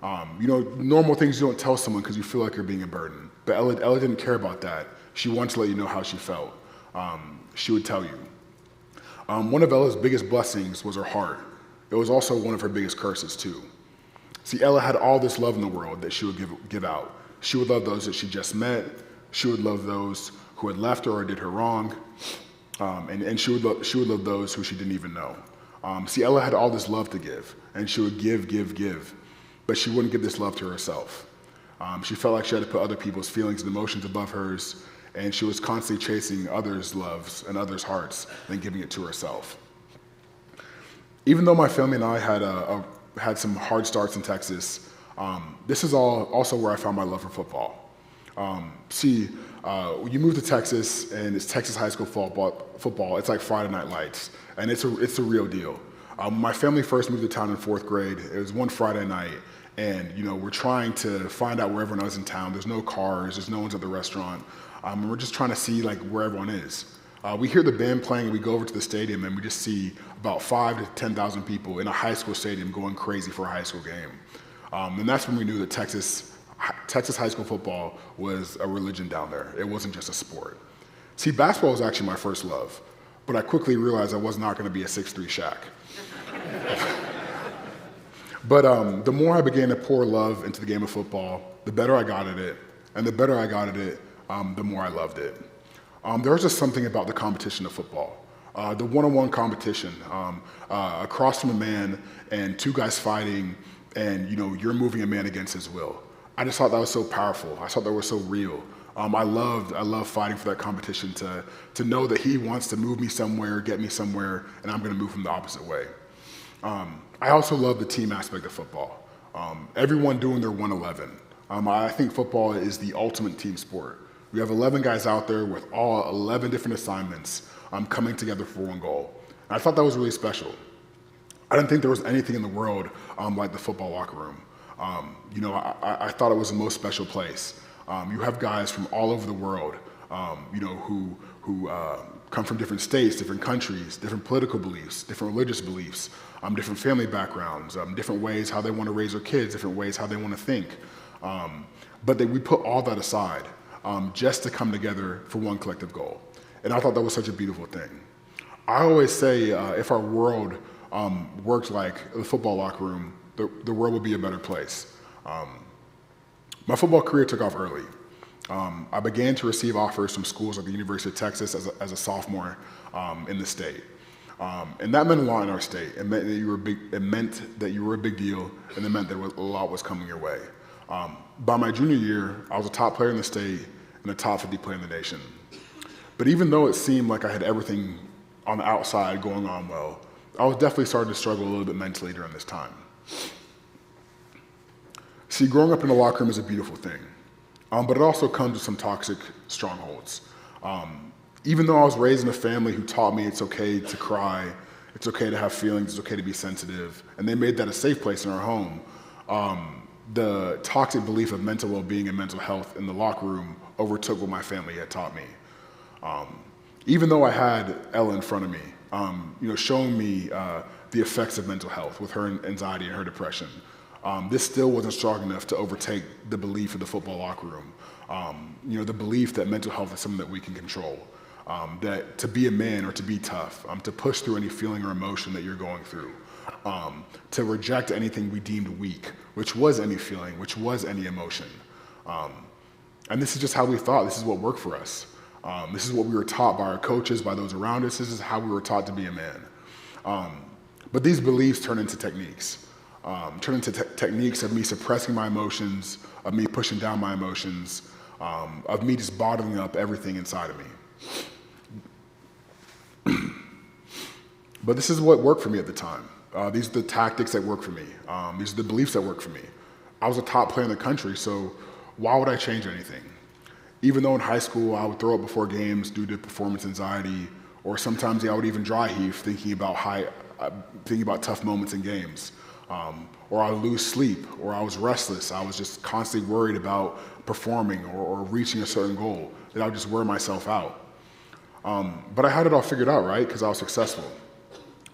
Normal things you don't tell someone because you feel like you're being a burden. But Ella didn't care about that. She wanted to let you know how she felt. She would tell you. One of Ella's biggest blessings was her heart. It was also one of her biggest curses too. See, Ella had all this love in the world that she would give out. She would love those that she just met. She would love those who had left her or did her wrong. And she would love those who she didn't even know. See, Ella had all this love to give, and she would give, but she wouldn't give this love to herself. She felt like she had to put other people's feelings and emotions above hers, and she was constantly chasing others' loves and others' hearts than giving it to herself. Even though my family and I had some hard starts in Texas, this is also where I found my love for football. You move to Texas, and it's Texas high school football. It's like Friday Night Lights, and it's a real deal. My family first moved to town in 4th grade. It was one Friday night, and we're trying to find out where everyone is in town. There's no cars. There's no one's at the restaurant. And we're just trying to see where everyone is. We hear the band playing, and we go over to the stadium, and we just see about 5,000 to 10,000 people in a high school stadium going crazy for a high school game. And that's when we knew that Texas high school football was a religion down there. It wasn't just a sport. See, basketball was actually my first love, but I quickly realized I was not going to be a 6'3" Shaq. But the more I began to pour love into the game of football, the better I got at it. And the better I got at it, the more I loved it. There was just something about the competition of football. The one-on-one competition, across from a man and two guys fighting, and you're moving a man against his will. I just thought that was so powerful. I thought that was so real. I love fighting for that competition to know that he wants to move me somewhere, get me somewhere, and I'm going to move him the opposite way. I also love the team aspect of football. Everyone doing their 111. I think football is the ultimate team sport. We have 11 guys out there with all 11 different assignments coming together for one goal. And I thought that was really special. I didn't think there was anything in the world like the football locker room. I thought it was the most special place. You have guys from all over the world, who come from different states, different countries, different political beliefs, different religious beliefs, different family backgrounds, different ways how they want to raise their kids, different ways how they want to think. But we put all that aside just to come together for one collective goal. And I thought that was such a beautiful thing. I always say if our world worked like the football locker room, the world would be a better place. My football career took off early. I began to receive offers from schools like the University of Texas as a sophomore in the state. And that meant a lot in our state. It meant that you were a big deal, and it meant that a lot was coming your way. By my junior year, I was a top player in the state and a top 50 player in the nation. But even though it seemed like I had everything on the outside going on well, I was definitely starting to struggle a little bit mentally during this time. See, growing up in the locker room is a beautiful thing, but it also comes with some toxic strongholds. Even though I was raised in a family who taught me it's okay to cry, it's okay to have feelings, it's okay to be sensitive, and they made that a safe place in our home, the toxic belief of mental well-being and mental health in the locker room overtook what my family had taught me. Even though I had Ella in front of me, showing me the effects of mental health with her anxiety and her depression, this still wasn't strong enough to overtake the belief of the football locker room. The belief that mental health is something that we can control, that to be a man or to be tough, to push through any feeling or emotion that you're going through, to reject anything we deemed weak, which was any feeling, which was any emotion. And this is just how we thought. This is what worked for us. This is what we were taught by our coaches, by those around us. This is how we were taught to be a man. But these beliefs turn into techniques. Techniques of me suppressing my emotions, of me pushing down my emotions, of me just bottling up everything inside of me. But this is what worked for me at the time. These are the tactics that work for me. These are the beliefs that work for me. I was a top player in the country, so why would I change anything? Even though in high school I would throw up before games due to performance anxiety, or sometimes I would even dry heave thinking about tough moments in games. Or I would lose sleep, or I was restless. I was just constantly worried about performing or reaching a certain goal, that I would just wear myself out. But I had it all figured out, right? Because I was successful.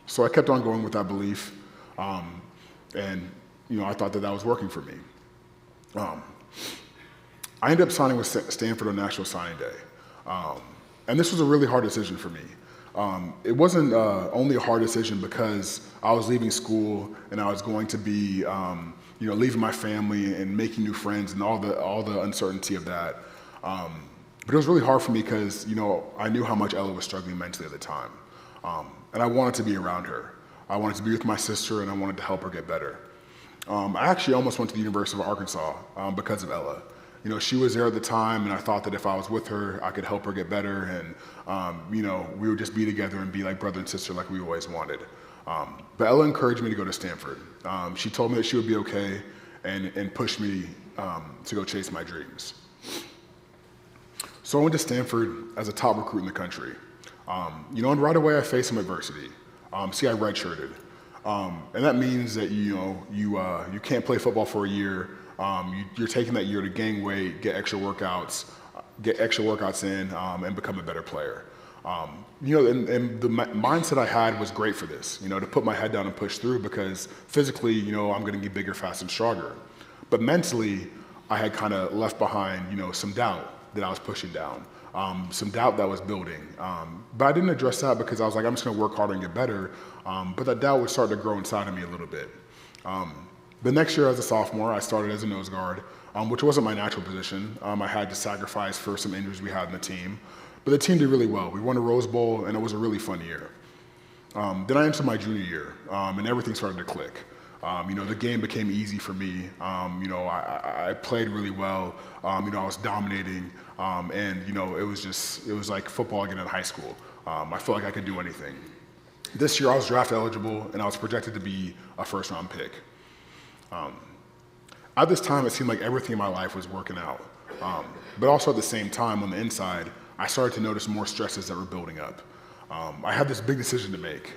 So I kept on going with that belief, and I thought that was working for me. I ended up signing with Stanford on National Signing Day, and this was a really hard decision for me. It wasn't only a hard decision because I was leaving school and I was going to be, leaving my family and making new friends and all the uncertainty of that. But it was really hard for me because, I knew how much Ella was struggling mentally at the time. And I wanted to be around her. I wanted to be with my sister and I wanted to help her get better. I actually almost went to the University of Arkansas because of Ella. She was there at the time, and I thought that if I was with her, I could help her get better, and we would just be together and be like brother and sister like we always wanted. But Ella encouraged me to go to Stanford. She told me that she would be okay and pushed me to go chase my dreams. So I went to Stanford as a top recruit in the country. And right away I faced some adversity. I redshirted. And that means that you can't play football for a year. You're taking that year to gain weight, get extra workouts in, and become a better player. And the mindset I had was great for this, to put my head down and push through because physically, I'm going to get bigger, fast, and stronger. But mentally, I had kind of left behind, some doubt that I was pushing down, some doubt that was building. But I didn't address that because I was like, I'm just going to work harder and get better. But that doubt would start to grow inside of me a little bit. The next year as a sophomore, I started as a nose guard, which wasn't my natural position. I had to sacrifice for some injuries we had in the team. But the team did really well. We won a Rose Bowl, and it was a really fun year. Then I entered my junior year, and everything started to click. The game became easy for me. I played really well. I was dominating, and it was like football again in high school. I felt like I could do anything. This year I was draft eligible, and I was projected to be a first-round pick. At this time, it seemed like everything in my life was working out. But also at the same time, on the inside, I started to notice more stresses that were building up. I had this big decision to make,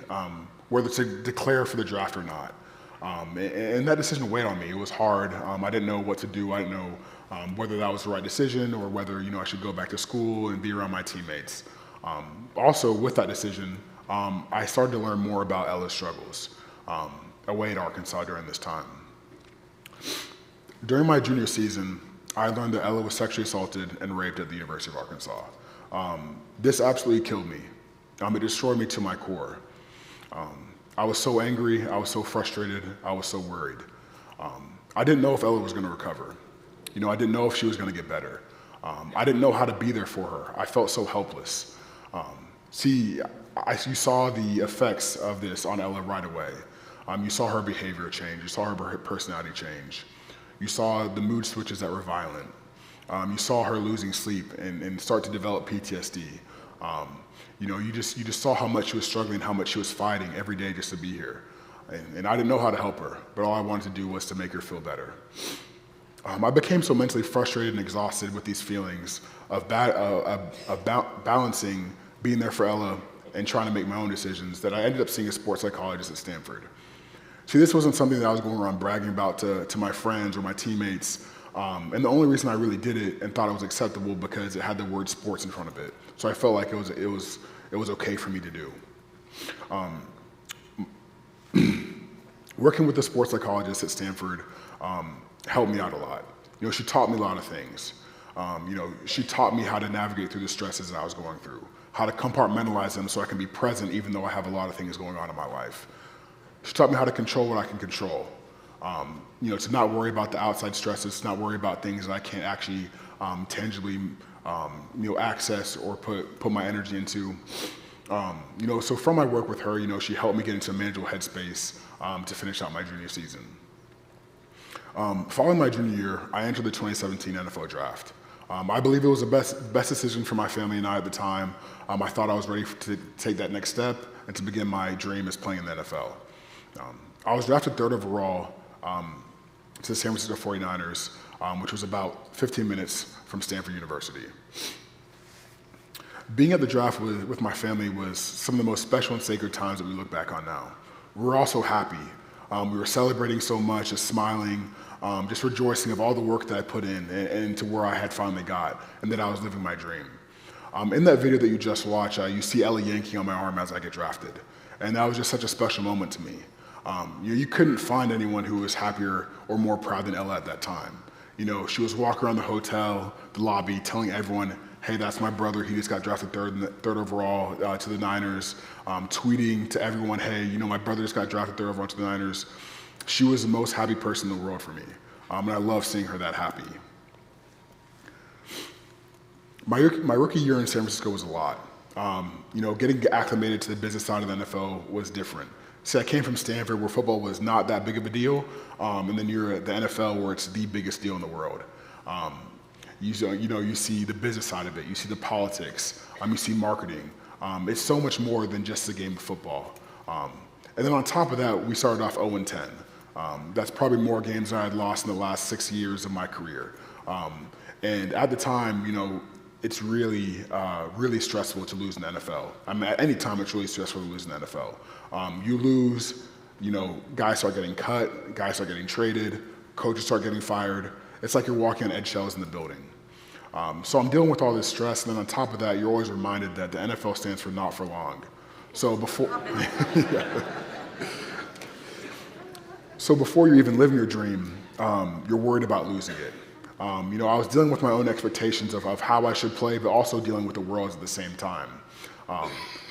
whether to declare for the draft or not. And that decision weighed on me. It was hard. I didn't know what to do. I didn't know whether that was the right decision or whether I should go back to school and be around my teammates. Also, with that decision, I started to learn more about Ella's struggles away at Arkansas during this time. During my junior season, I learned that Ella was sexually assaulted and raped at the University of Arkansas. This absolutely killed me. It destroyed me to my core. I was so angry, I was so frustrated, I was so worried. I didn't know if Ella was gonna recover. I didn't know if she was gonna get better. I didn't know how to be there for her. I felt so helpless. You saw the effects of this on Ella right away. You saw her behavior change, you saw her personality change. You saw the mood switches that were violent. You saw her losing sleep and start to develop PTSD. You just saw how much she was struggling, how much she was fighting every day just to be here. And I didn't know how to help her, but all I wanted to do was to make her feel better. I became so mentally frustrated and exhausted with these feelings of balancing being there for Ella and trying to make my own decisions that I ended up seeing a sports psychologist at Stanford. See, this wasn't something that I was going around bragging about to my friends or my teammates. And the only reason I really did it and thought it was acceptable because it had the word sports in front of it. So I felt like it was okay for me to do. Working with the sports psychologist at Stanford helped me out a lot. She taught me a lot of things. She taught me how to navigate through the stresses that I was going through, how to compartmentalize them so I can be present even though I have a lot of things going on in my life. She taught me how to control what I can control. To not worry about the outside stresses, to not worry about things that I can't actually tangibly, access or put my energy into. So from my work with her, she helped me get into a manageable headspace to finish out my junior season. Following my junior year, I entered the 2017 NFL Draft. I believe it was the best decision for my family and I at the time. I thought I was ready to take that next step and to begin my dream as playing in the NFL. I was drafted 3rd overall to the San Francisco 49ers, which was about 15 minutes from Stanford University. Being at the draft with my family was some of the most special and sacred times that we look back on now. We were all so happy. We were celebrating so much, just smiling, just rejoicing of all the work that I put in and to where I had finally got, and that I was living my dream. In that video that you just watched, you see Ella yanking on my arm as I get drafted. And that was just such a special moment to me. You couldn't find anyone who was happier or more proud than Ella at that time. She was walking around the hotel, the lobby, telling everyone, hey, that's my brother, he just got drafted 3rd overall to the Niners, tweeting to everyone, hey, my brother just got drafted 3rd overall to the Niners. She was the most happy person in the world for me, and I love seeing her that happy. My rookie year in San Francisco was a lot. Getting acclimated to the business side of the NFL was different. See, I came from Stanford where football was not that big of a deal, and then you're at the NFL where it's the biggest deal in the world. You see the business side of it, you see the politics, you see marketing. It's so much more than just a game of football. And then on top of that, we started off 0-10. That's probably more games than I had lost in the last 6 years of my career. And at the time, it's really, really stressful to lose in the NFL. At any time, it's really stressful to lose in the NFL. You lose, guys start getting cut, guys start getting traded, coaches start getting fired. It's like you're walking on eggshells in the building. So I'm dealing with all this stress, and then on top of that, you're always reminded that the NFL stands for not for long. So before you're even living your dream, you're worried about losing it. I was dealing with my own expectations of how I should play, but also dealing with the world at the same time. I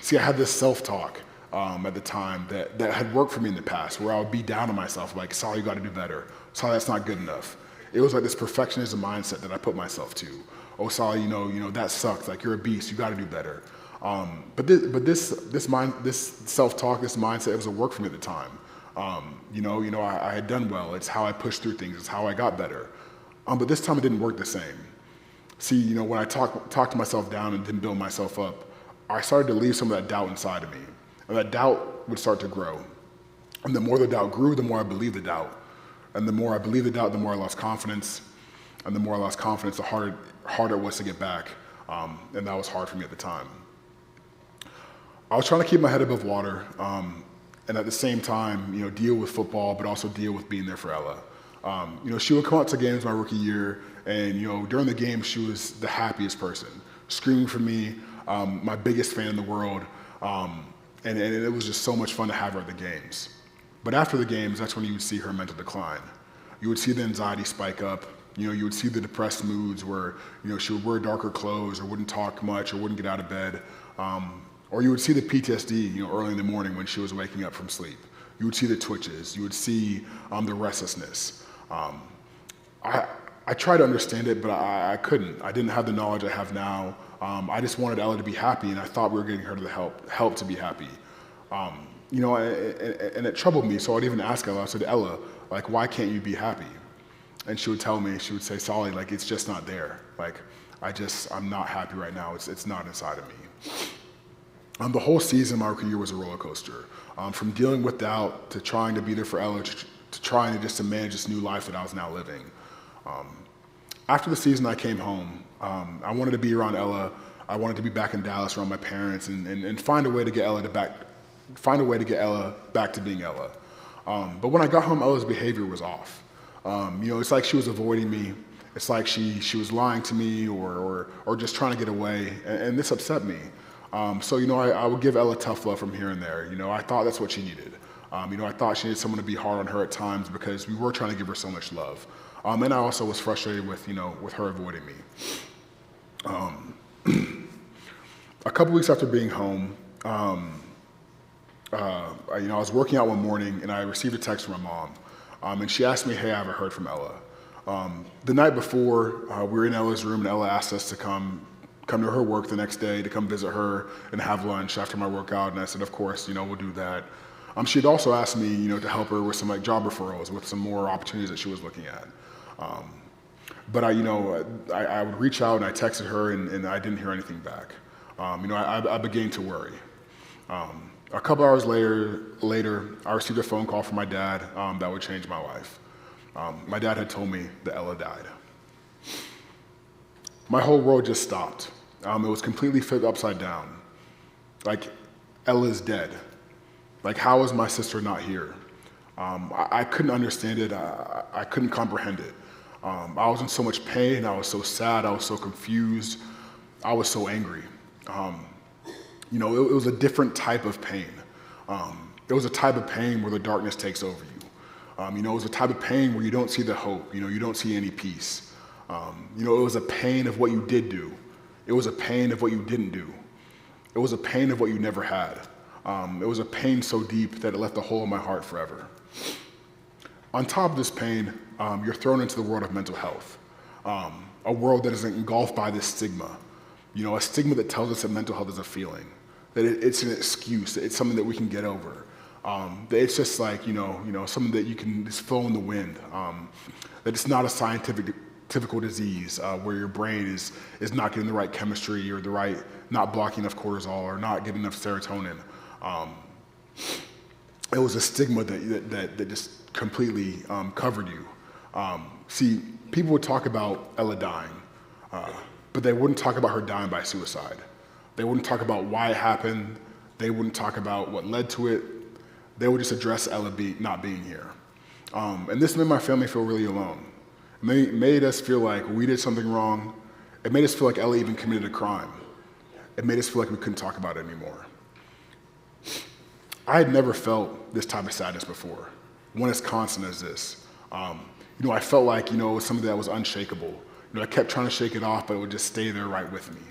had this self-talk at the time that had worked for me in the past, where I would be down on myself, like, Solly, you got to do better. Solly, that's not good enough. It was like this perfectionism mindset that I put myself to. Oh, Solly, you know that sucks. Like, you're a beast. You got to do better. But this self-talk, this mindset, it was a work for me at the time. I had done well. It's how I pushed through things. It's how I got better. But this time it didn't work the same. See, when I talked to myself down and didn't build myself up, I started to leave some of that doubt inside of me. And that doubt would start to grow. And the more the doubt grew, the more I believed the doubt. And the more I believed the doubt, the more I lost confidence. And the more I lost confidence, the harder it was to get back. And that was hard for me at the time. I was trying to keep my head above water. And at the same time, deal with football, but also deal with being there for Ella. She would come out to games my rookie year, and during the game, she was the happiest person, screaming for me, my biggest fan in the world, and it was just so much fun to have her at the games. But after the games, that's when you would see her mental decline. You would see the anxiety spike up. You would see the depressed moods where she would wear darker clothes or wouldn't talk much or wouldn't get out of bed. Or you would see the PTSD, early in the morning when she was waking up from sleep. You would see the twitches. You would see the restlessness. I tried to understand it, but I couldn't. I didn't have the knowledge I have now. I just wanted Ella to be happy, and I thought we were getting her to help to be happy. And it troubled me, so I'd even ask Ella. I said, Ella, like, why can't you be happy? And she would tell me, she would say, Solly, like, it's just not there. Like, I'm not happy right now. It's not inside of me. The whole season, my rookie year, was a roller coaster. From dealing with doubt to trying to be there for Ella to trying to manage this new life that I was now living. After the season, I came home. I wanted to be around Ella. I wanted to be back in Dallas around my parents and find a way to get Ella back to being Ella. But when I got home, Ella's behavior was off. It's like she was avoiding me. It's like she was lying to me or just trying to get away, and this upset me. So I would give Ella tough love from here and there. I thought that's what she needed. I thought she needed someone to be hard on her at times because we were trying to give her so much love. And I also was frustrated with her avoiding me. A couple weeks after being home, I was working out one morning and I received a text from my mom. And she asked me, hey, I haven't heard from Ella. The night before, we were in Ella's room and Ella asked us to come to her work the next day to come visit her and have lunch after my workout. And I said, of course, we'll do that. She'd also asked me, to help her with some job referrals, with some more opportunities that she was looking at. But I would reach out and I texted her and I didn't hear anything back. I began to worry. A couple hours later, I received a phone call from my dad that would change my life. My dad had told me that Ella died. My whole world just stopped. It was completely flipped upside down. Like, Ella's dead. Like, how is my sister not here? I couldn't understand it. I couldn't comprehend it. I was in so much pain. I was so sad. I was so confused. I was so angry. It was a different type of pain. It was a type of pain where the darkness takes over you. It was a type of pain where you don't see the hope. You don't see any peace. It was a pain of what you did do. It was a pain of what you didn't do. It was a pain of what you never had. It was a pain so deep that it left a hole in my heart forever. On top of this pain, you're thrown into the world of mental health, a world that is engulfed by this stigma. A stigma that tells us that mental health is a feeling, that it's an excuse, that it's something that we can get over, that it's just like, something that you can just throw in the wind, that it's not a typical disease where your brain is not getting the right chemistry or not blocking enough cortisol or not getting enough serotonin. It was a stigma that just completely covered you. See, people would talk about Ella dying, but they wouldn't talk about her dying by suicide. They wouldn't talk about why it happened. They wouldn't talk about what led to it. They would just address Ella not being here. And this made my family feel really alone. It made us feel like we did something wrong. It made us feel like Ella even committed a crime. It made us feel like we couldn't talk about it anymore. I had never felt this type of sadness before, one as constant as this. I felt like, it was something that was unshakable. I kept trying to shake it off, but it would just stay there right with me.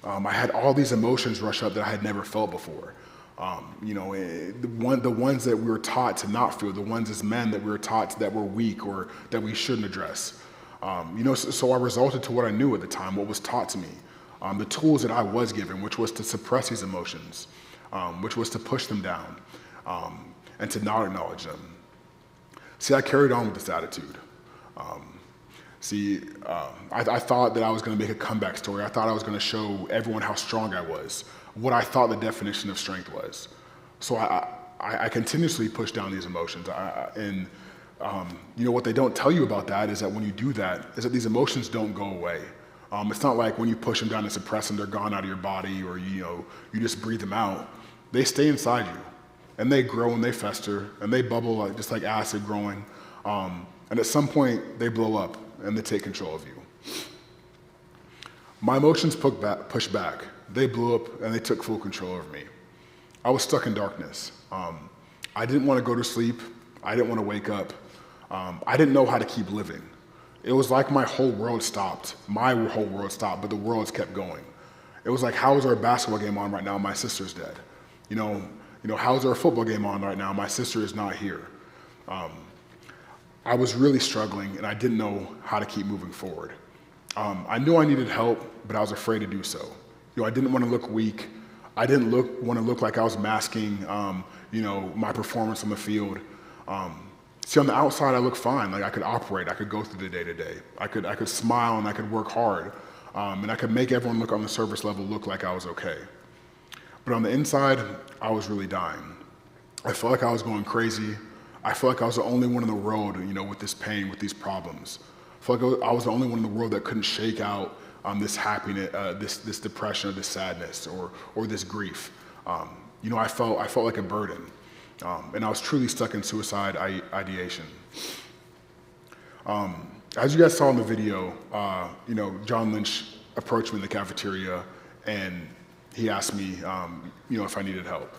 I had all these emotions rush up that I had never felt before. The ones that we were taught to not feel, the ones as men that we were taught that were weak or that we shouldn't address. So I resorted to what I knew at the time, what was taught to me, the tools that I was given, which was to suppress these emotions, which was to push them down, and to not acknowledge them. See, I carried on with this attitude. I thought that I was going to make a comeback story. I thought I was going to show everyone how strong I was, what I thought the definition of strength was. So I continuously pushed down these emotions. What they don't tell you about that is that when you do that, is that these emotions don't go away. It's not like when you push them down and suppress them, they're gone out of your body, or you just breathe them out. They stay inside you, and they grow and they fester and they bubble just like acid growing. And at some point, they blow up and they take control of you. My emotions pushed back. They blew up and they took full control over me. I was stuck in darkness. I didn't want to go to sleep. I didn't want to wake up. I didn't know how to keep living. It was like my whole world stopped. My whole world stopped, but the world's kept going. It was like, how is our basketball game on right now? My sister's dead. How's our football game on right now? My sister is not here. I was really struggling, and I didn't know how to keep moving forward. I knew I needed help, but I was afraid to do so. I didn't want to look weak. I didn't want to look like I was masking, my performance on the field. See, on the outside, I looked fine. Like I could operate. I could go through the day-to-day. I could smile and I could work hard, and I could make everyone look on the surface level look like I was okay. But on the inside, I was really dying. I felt like I was going crazy. I felt like I was the only one in the world, with this pain, with these problems. I felt like I was the only one in the world that couldn't shake out this happiness, this depression, or this sadness, or this grief. I felt like a burden, and I was truly stuck in suicide ideation. As you guys saw in the video, John Lynch approached me in the cafeteria, and he asked me, if I needed help.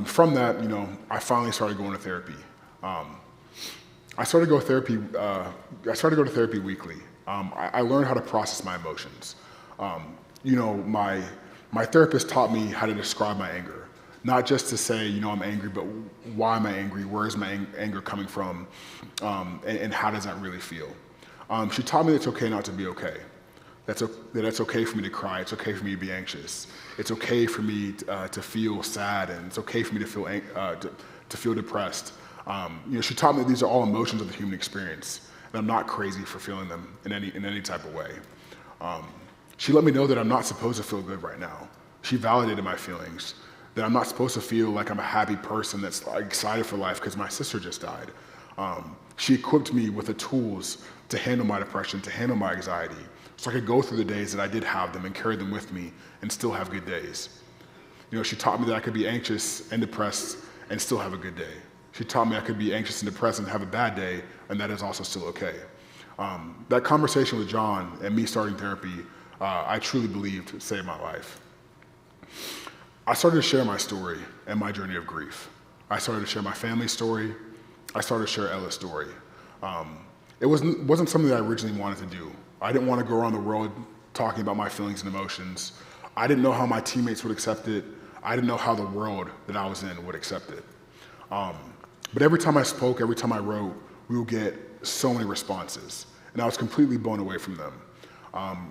From that, I finally started going to therapy. I started to go to therapy weekly. I learned how to process my emotions. My therapist taught me how to describe my anger, not just to say, I'm angry, but why am I angry? Where is my anger coming from? And how does that really feel? She taught me that it's okay not to be okay. That it's okay for me to cry. It's okay for me to be anxious. It's okay for me to feel sad, and it's okay for me to feel depressed. She taught me that these are all emotions of the human experience, and I'm not crazy for feeling them in any type of way. She let me know that I'm not supposed to feel good right now. She validated my feelings, that I'm not supposed to feel like I'm a happy person that's excited for life because my sister just died. She equipped me with the tools to handle my depression, to handle my anxiety, so I could go through the days that I did have them and carry them with me and still have good days. She taught me that I could be anxious and depressed and still have a good day. She taught me I could be anxious and depressed and have a bad day, and that is also still okay. That conversation with John and me starting therapy, I truly believed saved my life. I started to share my story and my journey of grief. I started to share my family story. I started to share Ella's story. It wasn't something that I originally wanted to do. I didn't want to go around the world talking about my feelings and emotions. I didn't know how my teammates would accept it. I didn't know how the world that I was in would accept it. But every time I spoke, every time I wrote, we would get so many responses, and I was completely blown away from them.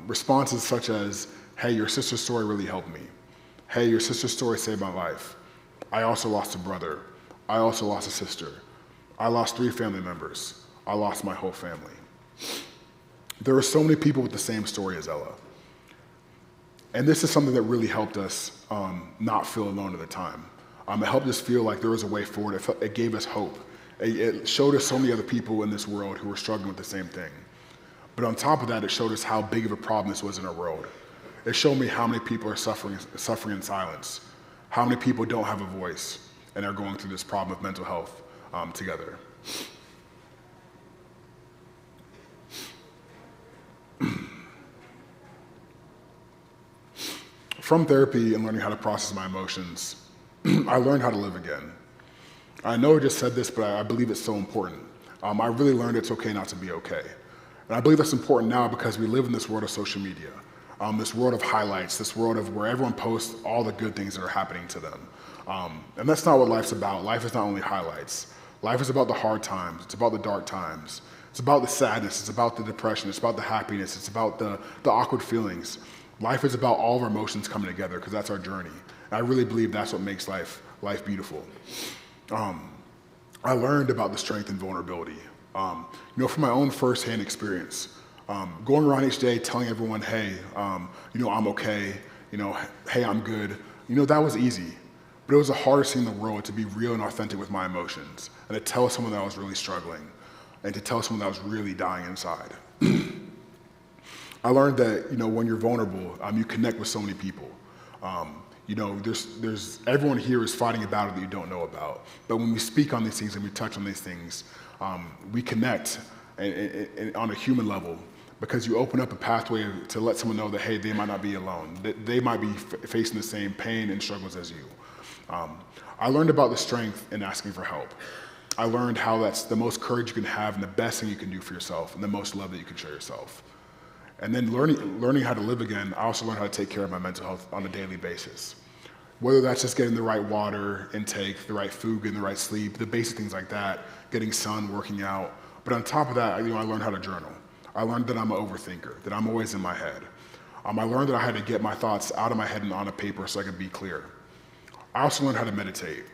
Responses such as, hey, your sister's story really helped me. Hey, your sister's story saved my life. I also lost a brother. I also lost a sister. I lost 3 family members. I lost my whole family. There are so many people with the same story as Ella. And this is something that really helped us not feel alone at the time. It helped us feel like there was a way forward. It gave us hope. It showed us so many other people in this world who were struggling with the same thing. But on top of that, it showed us how big of a problem this was in our world. It showed me how many people are suffering in silence, how many people don't have a voice and are going through this problem of mental health together. From therapy and learning how to process my emotions, I learned how to live again. I know I just said this, but I believe it's so important. I really learned it's okay not to be okay. And I believe that's important now because we live in this world of social media. this world of highlights, this world of where everyone posts all the good things that are happening to them. And that's not what life's about. Life is not only highlights. Life is about the hard times. It's about the dark times. It's about the sadness. It's about the depression. It's about the happiness. It's about the awkward feelings. Life is about all of our emotions coming together because that's our journey. And I really believe that's what makes life beautiful. I learned about the strength and vulnerability. From my own firsthand experience, going around each day telling everyone, hey, I'm okay, hey, I'm good, that was easy. But it was the hardest thing in the world to be real and authentic with my emotions and to tell someone that I was really struggling and to tell someone that I was really dying inside. I learned that, when you're vulnerable, you connect with so many people. There's everyone here is fighting a battle that you don't know about. But when we speak on these things and we touch on these things, we connect and on a human level because you open up a pathway to let someone know that, hey, they might not be alone, that they might be facing the same pain and struggles as you. I learned about the strength in asking for help. I learned how that's the most courage you can have and the best thing you can do for yourself and the most love that you can show yourself. And then learning how to live again, I also learned how to take care of my mental health on a daily basis. Whether that's just getting the right water intake, the right food, getting the right sleep, the basic things like that, getting sun, working out. But on top of that, I learned how to journal. I learned that I'm an overthinker, that I'm always in my head. I learned that I had to get my thoughts out of my head and on a paper so I could be clear. I also learned how to meditate.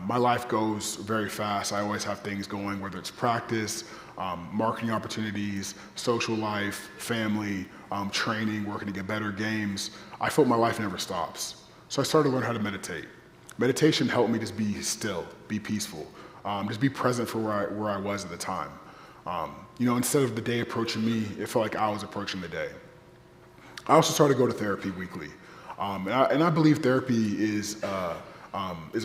My life goes very fast. I always have things going, whether it's practice, marketing opportunities, social life, family, training, working to get better, games. I feel my life never stops. So I started to learn how to meditate. Meditation helped me just be still, be peaceful, just be present for where I was at the time. Instead of the day approaching me, it felt like I was approaching the day. I also started to go to therapy weekly. And I believe therapy is a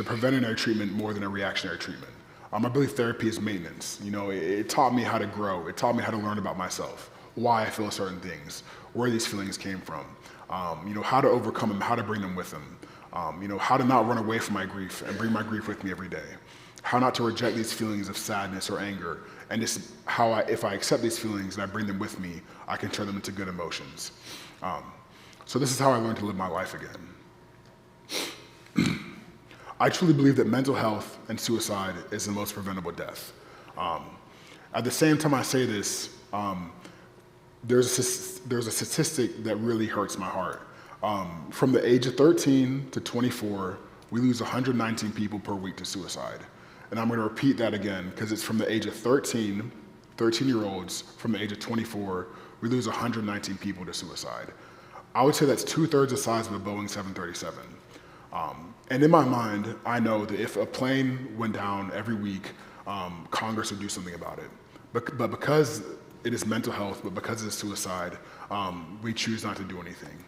preventative treatment more than a reactionary treatment. I believe therapy is maintenance. It taught me how to grow. It taught me how to learn about myself, why I feel certain things, where these feelings came from, how to overcome them, how to bring them with them, how to not run away from my grief and bring my grief with me every day, how not to reject these feelings of sadness or anger, and just how if I accept these feelings and I bring them with me, I can turn them into good emotions. So this is how I learned to live my life again. I truly believe that mental health and suicide is the most preventable death. At the same time I say this, there's a statistic that really hurts my heart. From the age of 13 to 24, we lose 119 people per week to suicide. And I'm going to repeat that again because it's from the age of 13-year-olds, from the age of 24, we lose 119 people to suicide. I would say that's 2/3 the size of a Boeing 737. And in my mind, I know that if a plane went down every week, Congress would do something about it. But because it is mental health, but because it is suicide, we choose not to do anything.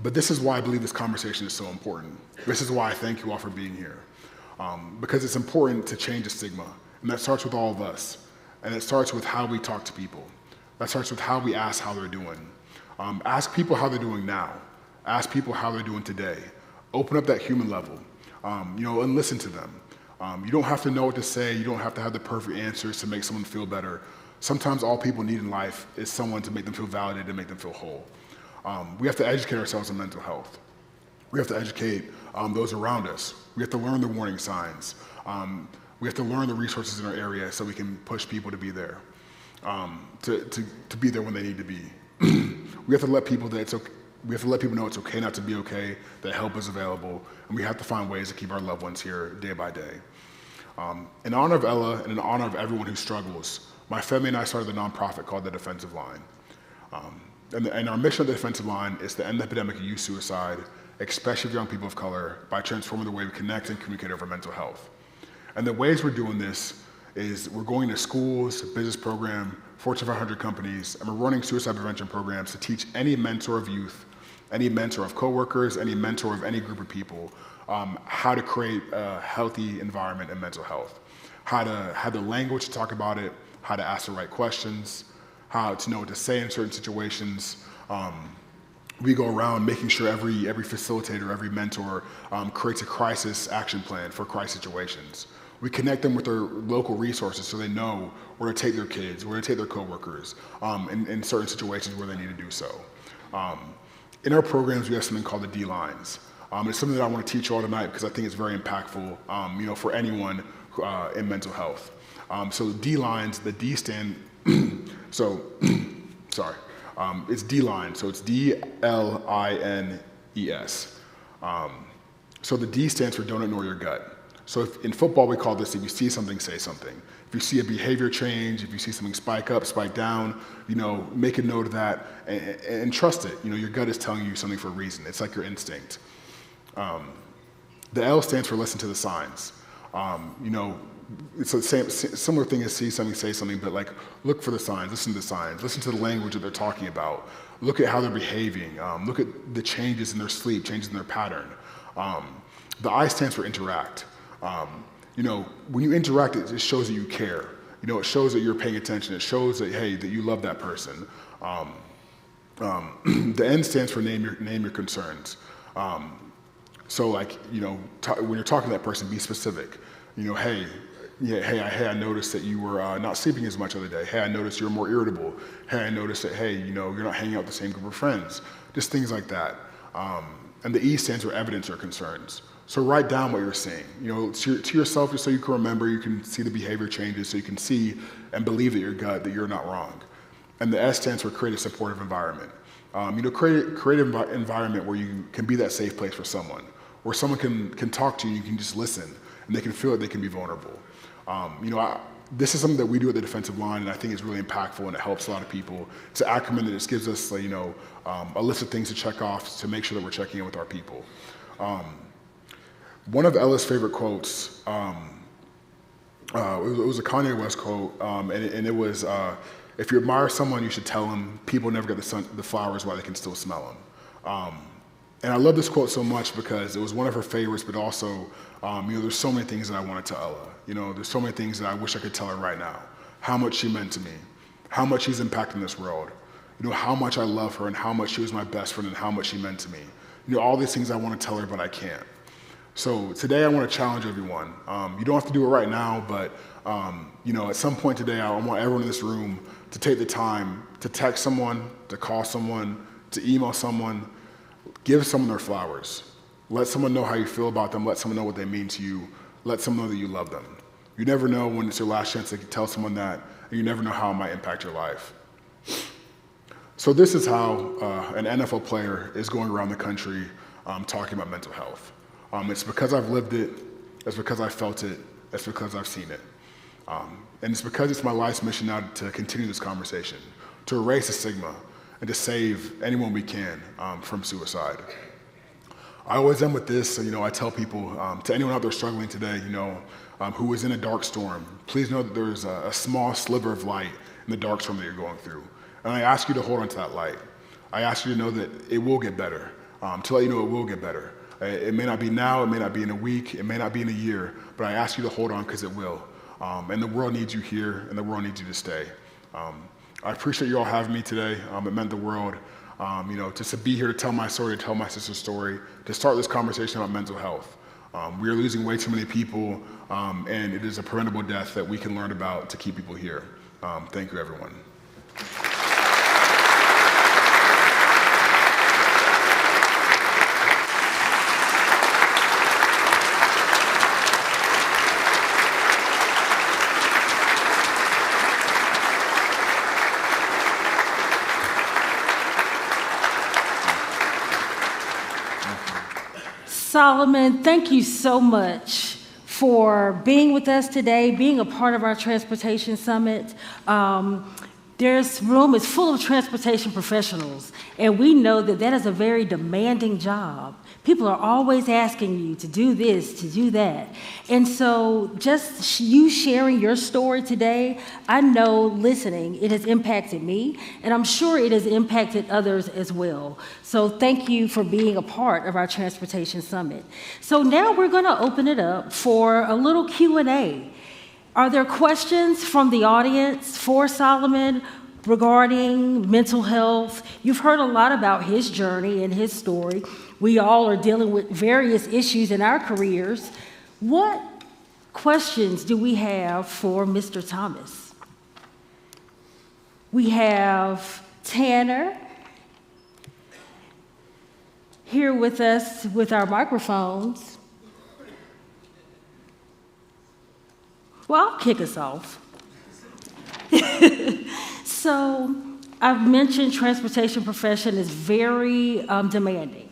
But this is why I believe this conversation is so important. This is why I thank you all for being here. Because it's important to change the stigma. And that starts with all of us. And it starts with how we talk to people. That starts with how we ask how they're doing. Ask people how they're doing now. Ask people how they're doing today. Open up that human level, and listen to them. You don't have to know what to say. You don't have to have the perfect answers to make someone feel better. Sometimes all people need in life is someone to make them feel validated and make them feel whole. We have to educate ourselves on mental health. We have to educate those around us. We have to learn the warning signs. We have to learn the resources in our area so we can push people to be there, to be there when they need to be. We have to let people that it's okay. We have to let people know it's okay not to be okay, that help is available, and we have to find ways to keep our loved ones here day by day. In honor of Ella and in honor of everyone who struggles, my family and I started a nonprofit called The Defensive Line. And our mission of The Defensive Line is to end the epidemic of youth suicide, especially of young people of color, by transforming the way we connect and communicate over mental health. And the ways we're doing this is we're going to schools, business program, Fortune 500 companies, and we're running suicide prevention programs to teach any mentor of youth, any mentor of coworkers, any mentor of any group of people, how to create a healthy environment in mental health, how to have the language to talk about it, how to ask the right questions, how to know what to say in certain situations. We go around making sure every facilitator, every mentor creates a crisis action plan for crisis situations. We connect them with their local resources so they know where to take their kids, where to take their coworkers, in certain situations where they need to do so. In our programs, we have something called the D-lines. It's something that I want to teach you all tonight because I think it's very impactful, for anyone in mental health. So D-lines, the D stand, it's D-line, so it's D-L-I-N-E-S. So the D stands for don't ignore your gut. So in football, we call this, if you see something, say something. If you see a behavior change, if you see something spike up, spike down, make a note of that and trust it. Your gut is telling you something for a reason. It's like your instinct. The L stands for listen to the signs. It's the same, similar thing as see something, say something, but like look for the signs, listen to the signs, listen to the language that they're talking about, look at how they're behaving, look at the changes in their sleep, changes in their pattern. The I stands for interact. When you interact, it just shows that you care. It shows that you're paying attention. It shows that, hey, that you love that person. The N stands for name your concerns. So like, when you're talking to that person, be specific. Hey, I noticed that you were not sleeping as much the other day. Hey, I noticed you're more irritable. Hey, I noticed that, hey, you're not hanging out with the same group of friends. Just things like that. And the E stands for evidence or concerns. So write down what you're seeing, to yourself, just so you can remember, you can see the behavior changes, so you can see and believe that your gut, that you're not wrong. And the S stands for create a supportive environment. Create an environment where you can be that safe place for someone, where someone can talk to you, you can just listen, and they can feel that they can be vulnerable. This is something that we do at the defensive line, and I think it's really impactful, and it helps a lot of people. It's an acronym that just gives us, a list of things to check off to make sure that we're checking in with our people. One of Ella's favorite quotes, it was a Kanye West quote, and it was, if you admire someone, you should tell them people never get the flowers while they can still smell them. And I love this quote so much because it was one of her favorites, but also, there's so many things that I want to tell Ella. There's so many things that I wish I could tell her right now. How much she meant to me, how much she's impacting this world, how much I love her and how much she was my best friend and how much she meant to me. All these things I want to tell her, but I can't. So today I want to challenge everyone. You don't have to do it right now, but at some point today, I want everyone in this room to take the time to text someone, to call someone, to email someone, give someone their flowers. Let someone know how you feel about them. Let someone know what they mean to you. Let someone know that you love them. You never know when it's your last chance to tell someone that, and you never know how it might impact your life. So this is how an NFL player is going around the country talking about mental health. It's because I've lived it, it's because I've felt it, it's because I've seen it. And it's because it's my life's mission now to continue this conversation, to erase the stigma, and to save anyone we can from suicide. I always end with this, I tell people, to anyone out there struggling today, who is in a dark storm, please know that there's a small sliver of light in the dark storm that you're going through. And I ask you to hold on to that light. I ask you to know that it will get better, to let you know it will get better. It may not be now, it may not be in a week, it may not be in a year, but I ask you to hold on because it will. And the world needs you here, and the world needs you to stay. I appreciate you all having me today. It meant the world. Just to be here to tell my story, to tell my sister's story, to start this conversation about mental health. We are losing way too many people, and it is a preventable death that we can learn about to keep people here. Thank you, everyone. Solomon, thank you so much for being with us today, being a part of our Transportation Summit. This room is full of transportation professionals, and we know that that is a very demanding job. People are always asking you to do this, to do that. And so just you sharing your story today, I know listening, it has impacted me, and I'm sure it has impacted others as well. So thank you for being a part of our Transportation Summit. So now we're going to open it up for a little Q&A. Are there questions from the audience for Solomon regarding mental health? You've heard a lot about his journey and his story. We all are dealing with various issues in our careers. What questions do we have for Mr. Thomas? We have Tanner here with us with our microphones. Well, I'll kick us off. So I've mentioned transportation profession is very demanding.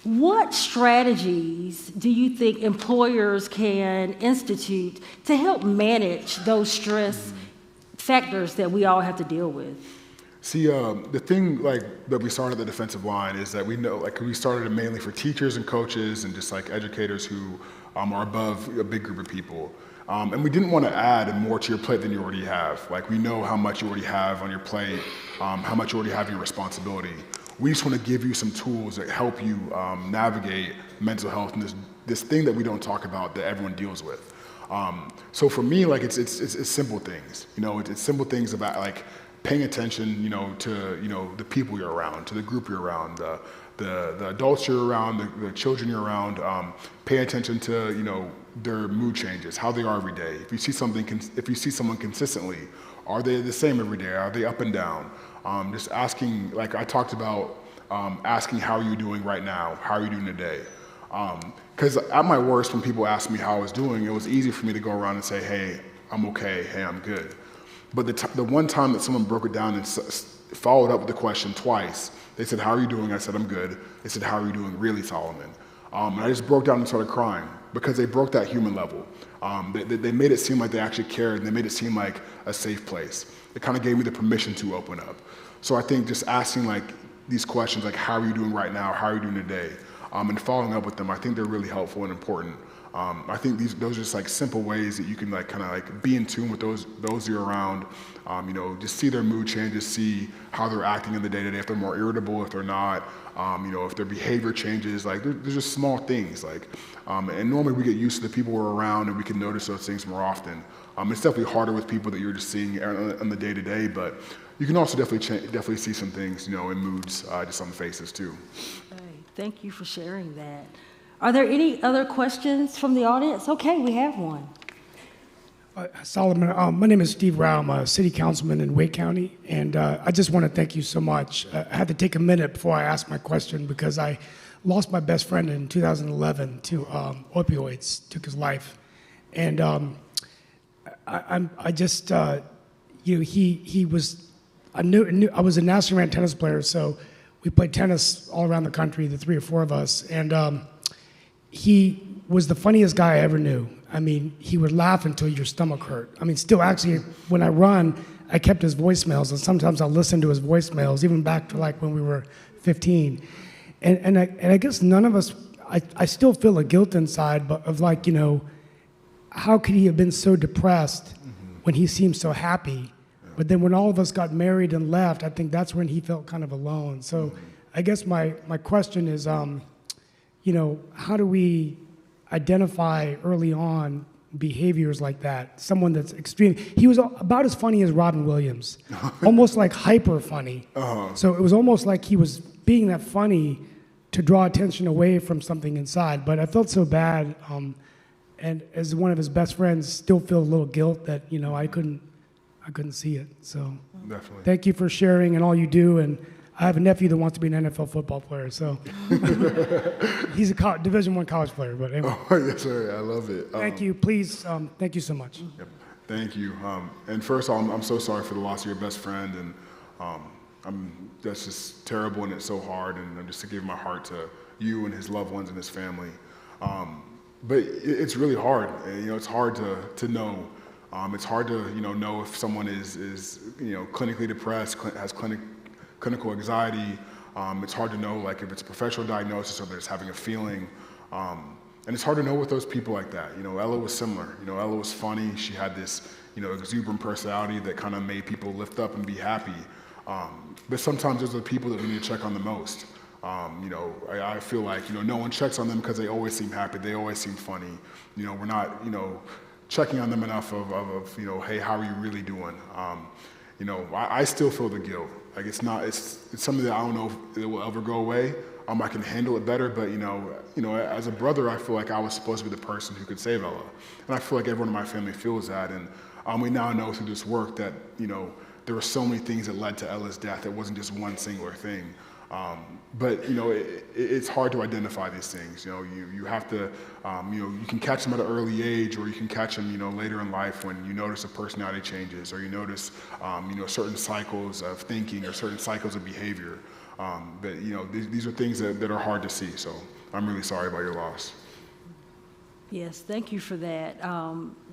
What strategies do you think employers can institute to help manage those stress factors that we all have to deal with? See, the thing that we started at the defensive line is that we know, we started it mainly for teachers and coaches and just educators who are above a big group of people. And we didn't want to add more to your plate than you already have. We know how much you already have on your plate, how much you already have your responsibility. We just want to give you some tools that help you navigate mental health and this thing that we don't talk about that everyone deals with. So for me, it's simple things. It's simple things about paying attention, to the people you're around, to the group you're around, the adults you're around, the children you're around. Pay attention to their mood changes, how they are every day. If you see someone consistently, are they the same every day? Are they up and down? Just asking, I talked about asking how are you doing right now? How are you doing today? Because at my worst, when people asked me how I was doing, it was easy for me to go around and say, hey, I'm okay, hey, I'm good. But the one time that someone broke it down and followed up with the question twice, they said, how are you doing? I said, I'm good. They said, how are you doing really, Solomon? And I just broke down and started crying because they broke that human level. They made it seem like they actually cared, and they made it seem like a safe place. It kind of gave me the permission to open up. So I think just asking these questions, how are you doing right now? How are you doing today? And following up with them, I think they're really helpful and important. I think those are just simple ways that you can be in tune with those you're around. Just see their mood changes, see how they're acting in the day-to-day, if they're more irritable, if they're not, if their behavior changes. There's just small things. And normally we get used to the people we're around and we can notice those things more often. It's definitely harder with people that you're just seeing on the day-to-day, but you can also definitely see some things, in moods just on the faces too. Okay. Thank you for sharing that. Are there any other questions from the audience? Okay, we have one. Solomon, my name is Steve Rao. I'm a city councilman in Wake County, and I just want to thank you so much. I had to take a minute before I asked my question because I lost my best friend in 2011 to opioids, took his life. And he was, I was a national ranked tennis player, so we played tennis all around the country, the 3 or 4 of us, and he was the funniest guy I ever knew. I mean, he would laugh until your stomach hurt. I mean, still, actually, when I run, I kept his voicemails, and sometimes I'll listen to his voicemails, even back to when we were 15. And I guess none of us, I still feel a guilt inside, but of how could he have been so depressed when he seemed so happy? But then when all of us got married and left, I think that's when he felt kind of alone. So I guess my question is, how do we identify early on behaviors like that? Someone that's extreme. He was about as funny as Robin Williams, almost hyper funny. So it was almost like he was being that funny to draw attention away from something inside. But I felt so bad, and as one of his best friends, still feel a little guilt that I couldn't see it. So definitely. Thank you for sharing and all you do. And I have a nephew that wants to be an NFL football player, so he's a Division I college player. But anyway. Oh, yes, sir. I love it. Thank you. Please, thank you so much. Yep. Thank you. And first of all, I'm so sorry for the loss of your best friend, and that's just terrible, and it's so hard. And I'm just to give my heart to you and his loved ones and his family. But it's really hard. It's hard to know. It's hard to know if someone is clinically depressed, has clinical anxiety. It's hard to know if it's a professional diagnosis or they're just having a feeling. And it's hard to know with those people like that. Ella was similar. Ella was funny. She had this exuberant personality that kind of made people lift up and be happy. But sometimes those are the people that we need to check on the most. I feel like no one checks on them because they always seem happy. They always seem funny. We're not checking on them enough of hey, how are you really doing? you know, I still feel the guilt. Like it's something that I don't know if it will ever go away. I can handle it better, but you know, as a brother, I feel like I was supposed to be the person who could save Ella, and I feel like everyone in my family feels that. And we now know through this work that you know there were so many things that led to Ella's death. It wasn't just one singular thing. But you know, it's hard to identify these things. You know, you have to, you know, you can catch them at an early age, or you can catch them, you know, later in life when you notice a personality changes, or you notice, you know, certain cycles of thinking or certain cycles of behavior. But you know, these are things that are hard to see. So I'm really sorry about your loss. Yes, thank you for that.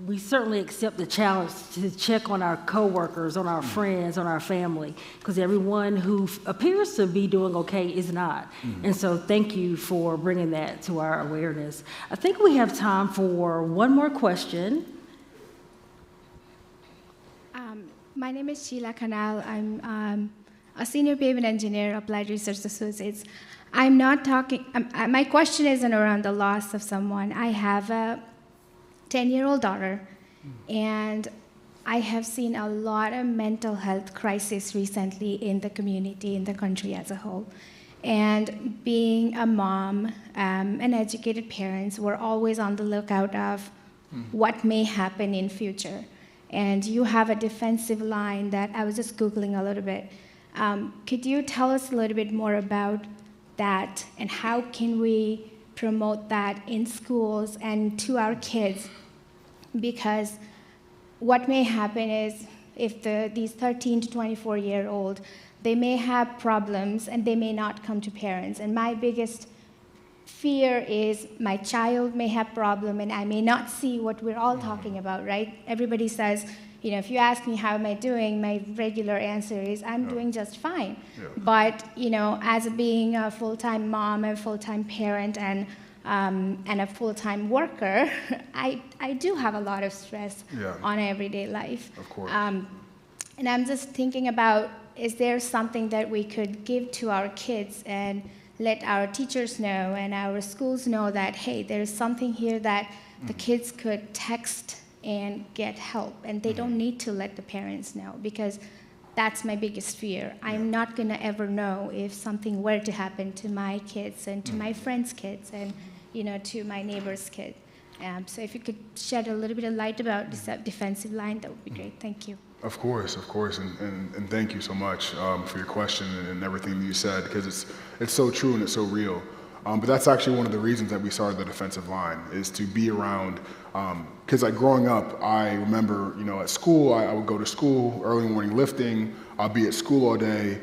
We certainly accept the challenge to check on our coworkers, on our friends, on our family, because everyone who appears to be doing okay is not. And so thank you for bringing that to our awareness. I think we have time for one more question. My name is Sheila Canal. I'm a senior pavement engineer, applied research associates. I'm not talking, my question isn't around the loss of someone. I have a 10-year-old daughter, and I have seen a lot of mental health crisis recently in the community, in the country as a whole. And being a mom, and educated parents, we're always on the lookout of what may happen in future. And you have a defensive line that I was just Googling a little bit. Could you tell us a little bit more about that, and how can we promote that in schools and to our kids? Because what may happen is if these 13 to 24-year-old, they may have problems and they may not come to parents. And my biggest fear is my child may have problem and I may not see what we're all talking about, right? Everybody says, you know, if you ask me how am I doing, my regular answer is I'm doing just fine. But you know, as being a full-time mom and full-time parent and a full-time worker, I do have a lot of stress on everyday life. Of course. And I'm just thinking about, is there something that we could give to our kids and let our teachers know and our schools know that, hey, there's something here that the kids could text and get help, and they don't need to let the parents know, because that's my biggest fear. I'm not gonna ever know if something were to happen to my kids and to my friends' kids and, you know, to my neighbor's kid. So if you could shed a little bit of light about this defensive line, that would be great. Thank you. Of course, and thank you so much for your question and everything that you said, because it's so true and it's so real. But that's actually one of the reasons that we started the defensive line, is to be around, because like growing up, I remember, you know, at school, I would go to school, early morning lifting, I'll be at school all day,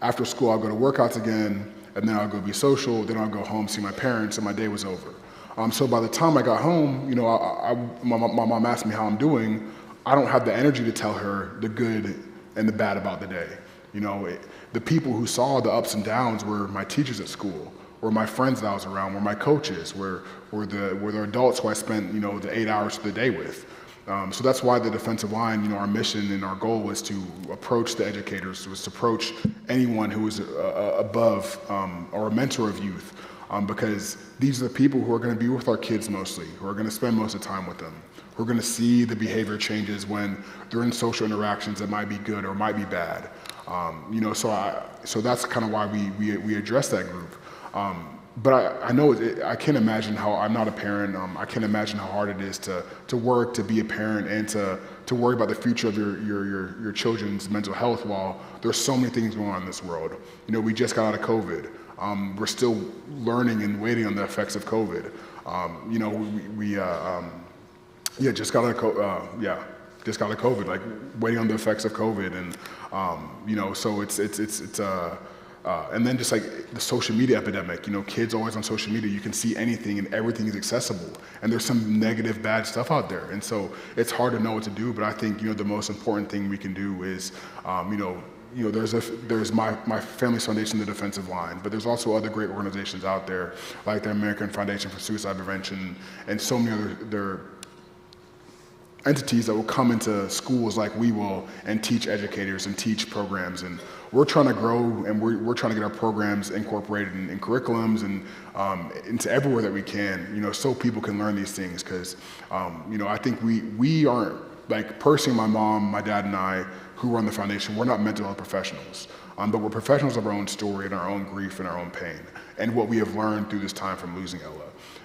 after school I'll go to workouts again, and then I'll go be social, then I'll go home, see my parents, and my day was over. So by the time I got home, you know, my mom asked me how I'm doing. I don't have the energy to tell her the good and the bad about the day. You know, the people who saw the ups and downs were my teachers at school, were my friends that I was around, were my coaches, were the adults who I spent, you know, the 8 hours of the day with. So that's why the defensive line, you know, our mission and our goal was to approach the educators, was to approach anyone who was above or a mentor of youth, because these are the people who are going to be with our kids mostly, who are going to spend most of the time with them. We're going to see the behavior changes when they're in social interactions that might be good or might be bad. You know, so that's kind of why we address that group. But I know I can't imagine how, I'm not a parent, I can't imagine how hard it is to work, to be a parent, and to worry about the future of your children's mental health while there's so many things going on in this world. You know, we just got out of COVID. We're still learning and waiting on the effects of COVID. You know, just got out of COVID, like waiting on the effects of COVID, and you know, so it's and then just like the social media epidemic, you know, kids always on social media, you can see anything and everything is accessible, and there's some negative, bad stuff out there, and so it's hard to know what to do. But I think, you know, the most important thing we can do is, you know, there's my family's foundation, the defensive line, but there's also other great organizations out there, like the American Foundation for Suicide Prevention, and so many other entities that will come into schools like we will and teach educators and teach programs. And we're trying to grow, and we're trying to get our programs incorporated in curriculums and into everywhere that we can, you know, so people can learn these things. Because, you know, I think we aren't Like personally, my mom, my dad, and I, who run the foundation, we're not mental health professionals, but we're professionals of our own story and our own grief and our own pain, and what we have learned through this time from losing Ella.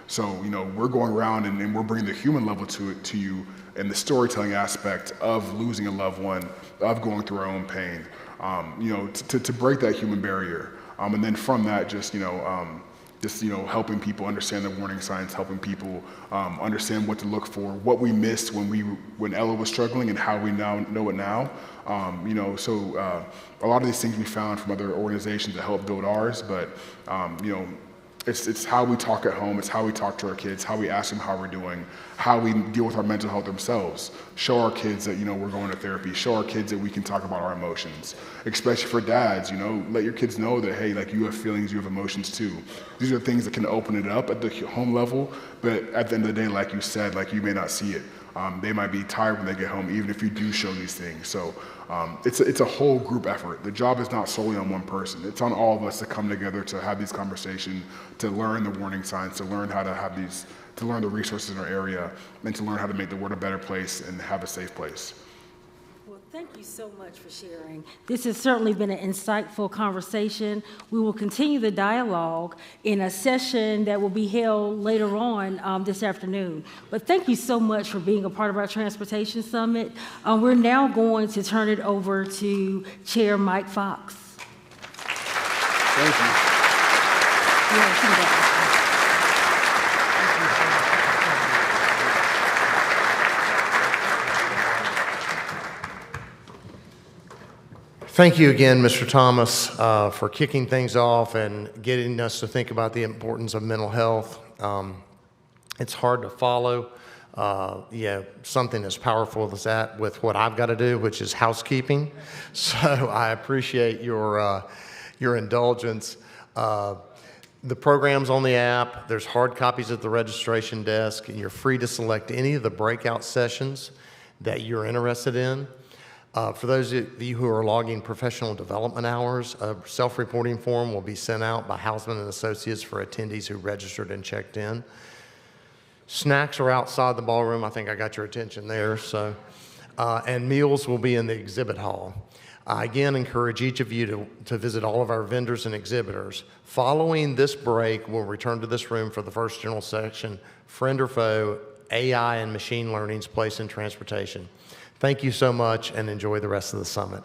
So, we're going around and we're bringing the human level to you and the storytelling aspect of losing a loved one, of going through our own pain, to break that human barrier. And then from that, just helping people understand the warning signs, helping people understand what to look for, what we missed when Ella was struggling, and how we now know it now. A lot of these things we found from other organizations that help build ours, but it's how we talk at home, it's how we talk to our kids, how we ask them how we're doing, how we deal with our mental health themselves. Show our kids that, we're going to therapy. Show our kids that we can talk about our emotions. Especially for dads, let your kids know that, hey, like, you have feelings, you have emotions too. These are things that can open it up at the home level, but at the end of the day, like you said, like, you may not see it. They might be tired when they get home, even if you do show these things. So it's a whole group effort. The job is not solely on one person. It's on all of us to come together to have these conversations, to learn the warning signs, to learn how to have these, to learn the resources in our area, and to learn how to make the world a better place and have a safe place. Well, thank you so much for sharing. This has certainly been an insightful conversation. We will continue the dialogue in a session that will be held later on this afternoon. But thank you so much for being a part of our Transportation Summit. We're now going to turn it over to Chair Mike Fox. Thank you. Thank you again, Mr. Thomas, for kicking things off and getting us to think about the importance of mental health. It's hard to follow something as powerful as that with what I've got to do, which is housekeeping. So I appreciate your indulgence. The program's on the app. There's hard copies at the registration desk, and you're free to select any of the breakout sessions that you're interested in. For those of you who are logging professional development hours, a self-reporting form will be sent out by Hausman and Associates for attendees who registered and checked in. Snacks are outside the ballroom. I think I got your attention there. So, and meals will be in the exhibit hall. I again encourage each of you to visit all of our vendors and exhibitors. Following this break, we'll return to this room for the first general section, Friend or Foe, AI and Machine Learning's Place in Transportation. Thank you so much, and enjoy the rest of the summit.